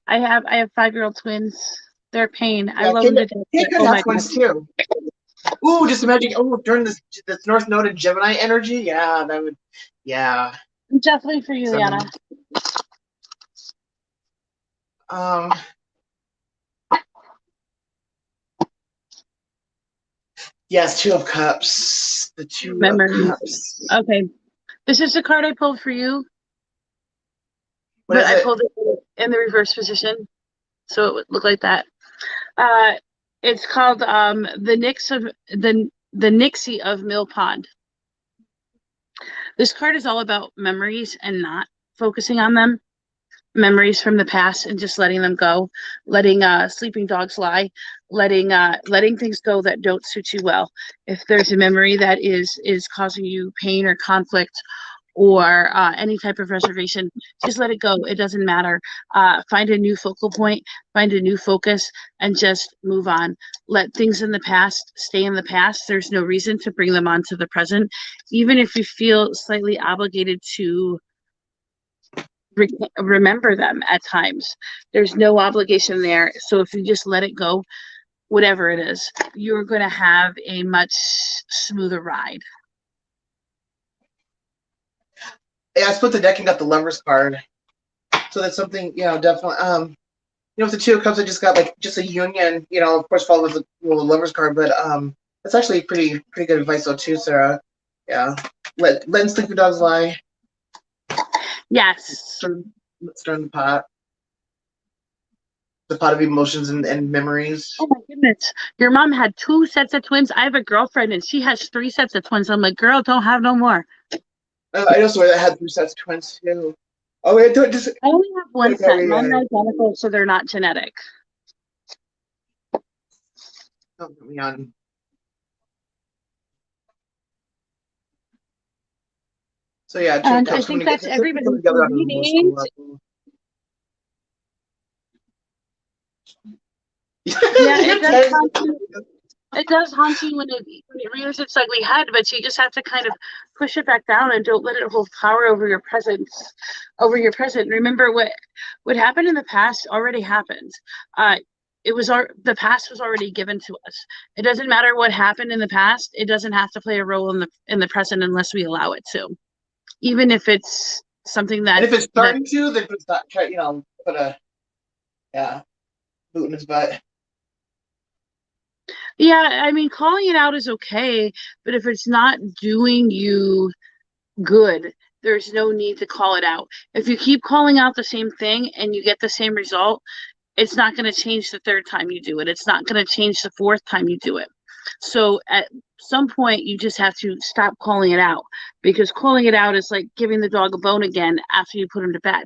B: I have 5-year-old twins. They're a pain. I love them to death.
A: Kate could have twins too. Ooh, just imagine. Oh, during this North Node and Gemini energy. Yeah, that would. Yeah.
B: Definitely for you, Liana.
A: Yes, 2 of Cups. The 2
B: Memories.
A: of Cups.
B: Okay. This is the card I pulled for you.
A: What is
B: I
A: it?
B: pulled it in the reverse position. So it would look like that. It's called the Nixie of Mill Pond. This card is all about memories and not focusing on them. Memories from the past and just letting them go, letting sleeping dogs lie, letting things go that don't suit you well. If there's a memory that is causing you pain or conflict or any type of reservation, just let it go. It doesn't matter. Find a new focal point, find a new focus, and just move on. Let things in the past stay in the past. There's no reason to bring them onto the present, even if you feel slightly obligated to remember them at times. There's no obligation there. So if you just let it go, whatever it is, you're going to have a much smoother ride.
A: Yeah, I split the deck and got the Lovers card. So that's something, definitely. With the 2 of Cups, I just got just a union. Of course, followed with the Lovers card, but that's actually pretty good advice though too, Sarah. Yeah, letting sleeping dogs lie.
B: Yes.
A: Stir in the pot. The pot of emotions and memories.
B: Oh my goodness. Your mom had 2 sets of twins. I have a girlfriend and she has 3 sets of twins. I'm like, girl, don't have no more.
A: I know somebody that had 3 sets of twins too. Oh wait, I
B: only have 1 set. Mine are identical, so they're not genetic.
A: Don't put me on. So yeah,
B: and I think that's everybody for reading. Yeah, it does haunt you when it rears its ugly head, but you just have to kind of push it back down and don't let it hold power over your present. Remember what happened in the past already happened. The past was already given to us. It doesn't matter what happened in the past. It doesn't have to play a role in the present unless we allow it to. Even if it's something that.
A: And if it's starting to, then it's not. Put a boot in his butt.
B: Yeah, I mean, calling it out is okay, but if it's not doing you good, there's no need to call it out. If you keep calling out the same thing and you get the same result, it's not going to change the 3rd time you do it. It's not going to change the 4th time you do it. So at some point, you just have to stop calling it out, because calling it out is like giving the dog a bone again after you put him to bed.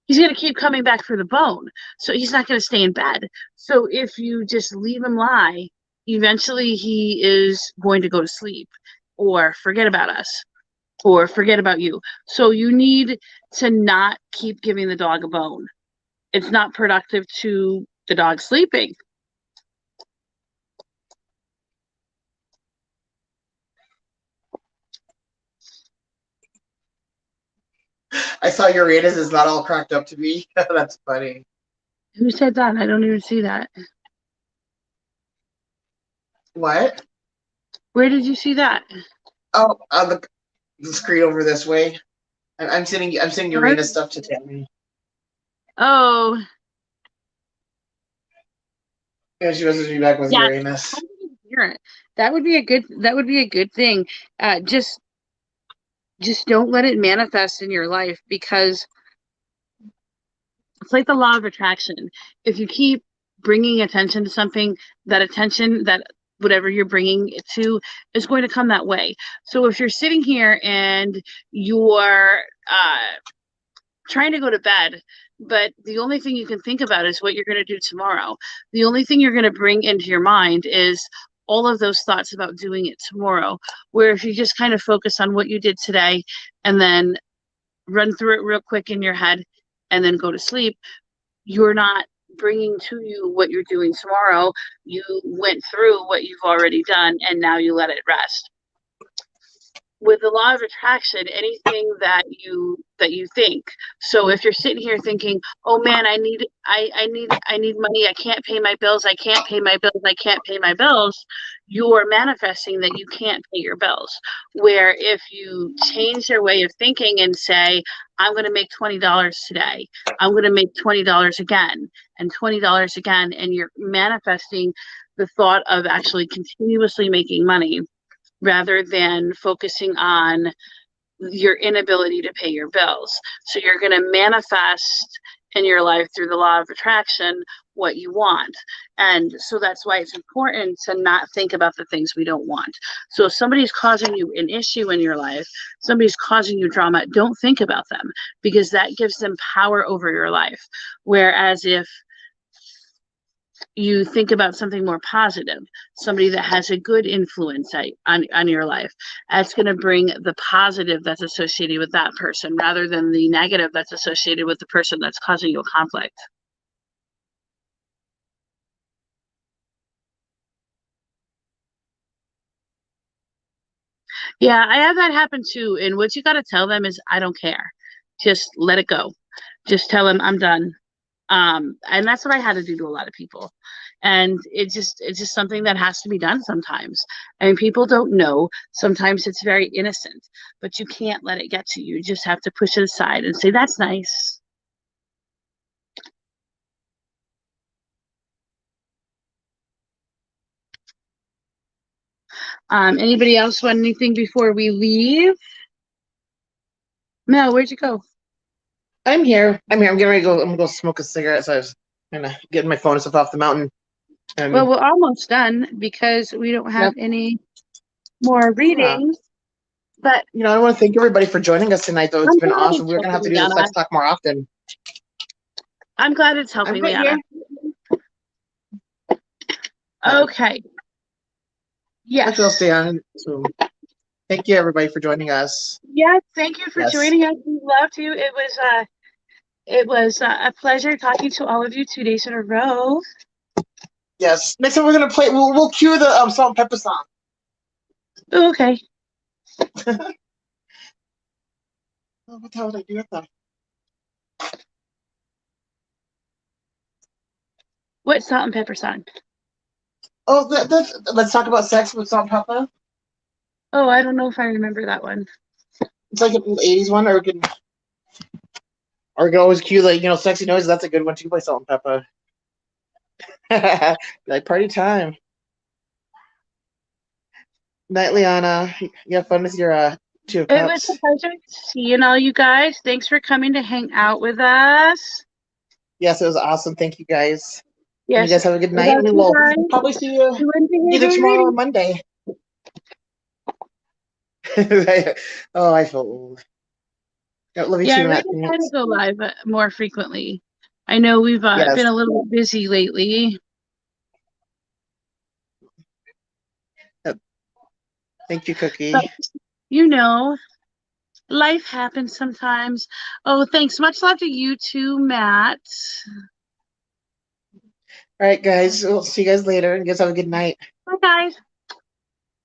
B: He's going to keep coming back for the bone. So he's not going to stay in bed. So if you just leave him lie, eventually he is going to go to sleep or forget about us or forget about you. So you need to not keep giving the dog a bone. It's not productive to the dog sleeping.
A: I saw Uranus is not all cracked up to me. That's funny.
B: Who said that? I don't even see that.
A: What?
B: Where did you see that?
A: Oh, on the screen over this way. I'm sending Uranus stuff to Tammy.
B: Oh.
A: Yeah, she messaged me back with Uranus.
B: That would be a good thing. Just Just don't let it manifest in your life, because it's like the law of attraction. If you keep bringing attention to something, that attention, that whatever you're bringing it to, is going to come that way. So if you're sitting here and you're trying to go to bed, but the only thing you can think about is what you're going to do tomorrow, the only thing you're going to bring into your mind is all of those thoughts about doing it tomorrow. Where if you just kind of focus on what you did today and then run through it real quick in your head and then go to sleep, you're not bringing to you what you're doing tomorrow. You went through what you've already done and now you let it rest. With the law of attraction, anything that you think. So if you're sitting here thinking, oh man, I need money, I can't pay my bills, I can't pay my bills, you're manifesting that you can't pay your bills. Where if you change your way of thinking and say, I'm going to make $20 today, I'm going to make $20 again and $20 again, and you're manifesting the thought of actually continuously making money, rather than focusing on your inability to pay your bills. So you're going to manifest in your life through the law of attraction what you want. And so that's why it's important to not think about the things we don't want. So if somebody's causing you an issue in your life, somebody's causing you drama, don't think about them, because that gives them power over your life. Whereas if you think about something more positive, somebody that has a good influence on your life, that's going to bring the positive that's associated with that person, rather than the negative that's associated with the person that's causing you a conflict. Yeah, I have that happen too. And what you got to tell them is, I don't care. Just let it go. Just tell them I'm done. And that's what I had to do to a lot of people. And it's just something that has to be done sometimes. I mean, people don't know. Sometimes it's very innocent, but you can't let it get to you. You just have to push it aside and say, that's nice. Anybody else want anything before we leave? Mel, where'd you go?
A: I'm here. I'm getting ready to go. I'm gonna go smoke a cigarette. So I was kind of getting my phone and stuff off the mountain.
B: Well, we're almost done because we don't have any more readings. But
A: I want to thank everybody for joining us tonight, though. It's been awesome. We're gonna have to do the sex talk more often.
B: I'm glad it's helping me out. Okay. Yes.
A: I'll stay on. So, thank you, everybody, for joining us.
B: Yes, thank you for joining us. We loved you. It was a pleasure talking to all of you 2 days in a row.
A: Yes. Next time we're gonna play. We'll cue the salt and pepper song.
B: Oh, okay.
A: What the hell did I do with that?
B: What salt and pepper song?
A: Oh, let's talk about sex with salt and pepper.
B: Oh, I don't know if I remember that one.
A: It's like an 80s one, or we can always cue sexy noises. That's a good one too by salt and pepper. Like party time. Night, Liana. You have fun with your 2 of Cups.
B: It was a pleasure seeing all you guys. Thanks for coming to hang out with us.
A: Yes, it was awesome. Thank you guys.
B: Yes.
A: You guys have a good night. We will probably see you either tomorrow or Monday. Oh, I feel old. Love you too, Matt.
B: We're trying to go live more frequently. I know we've been a little bit busy lately.
A: Thank you, Cookie.
B: But, life happens sometimes. Oh, thanks. Much love to you too, Matt.
A: All right, guys. We'll see you guys later. You guys have a good night.
B: Bye, guys.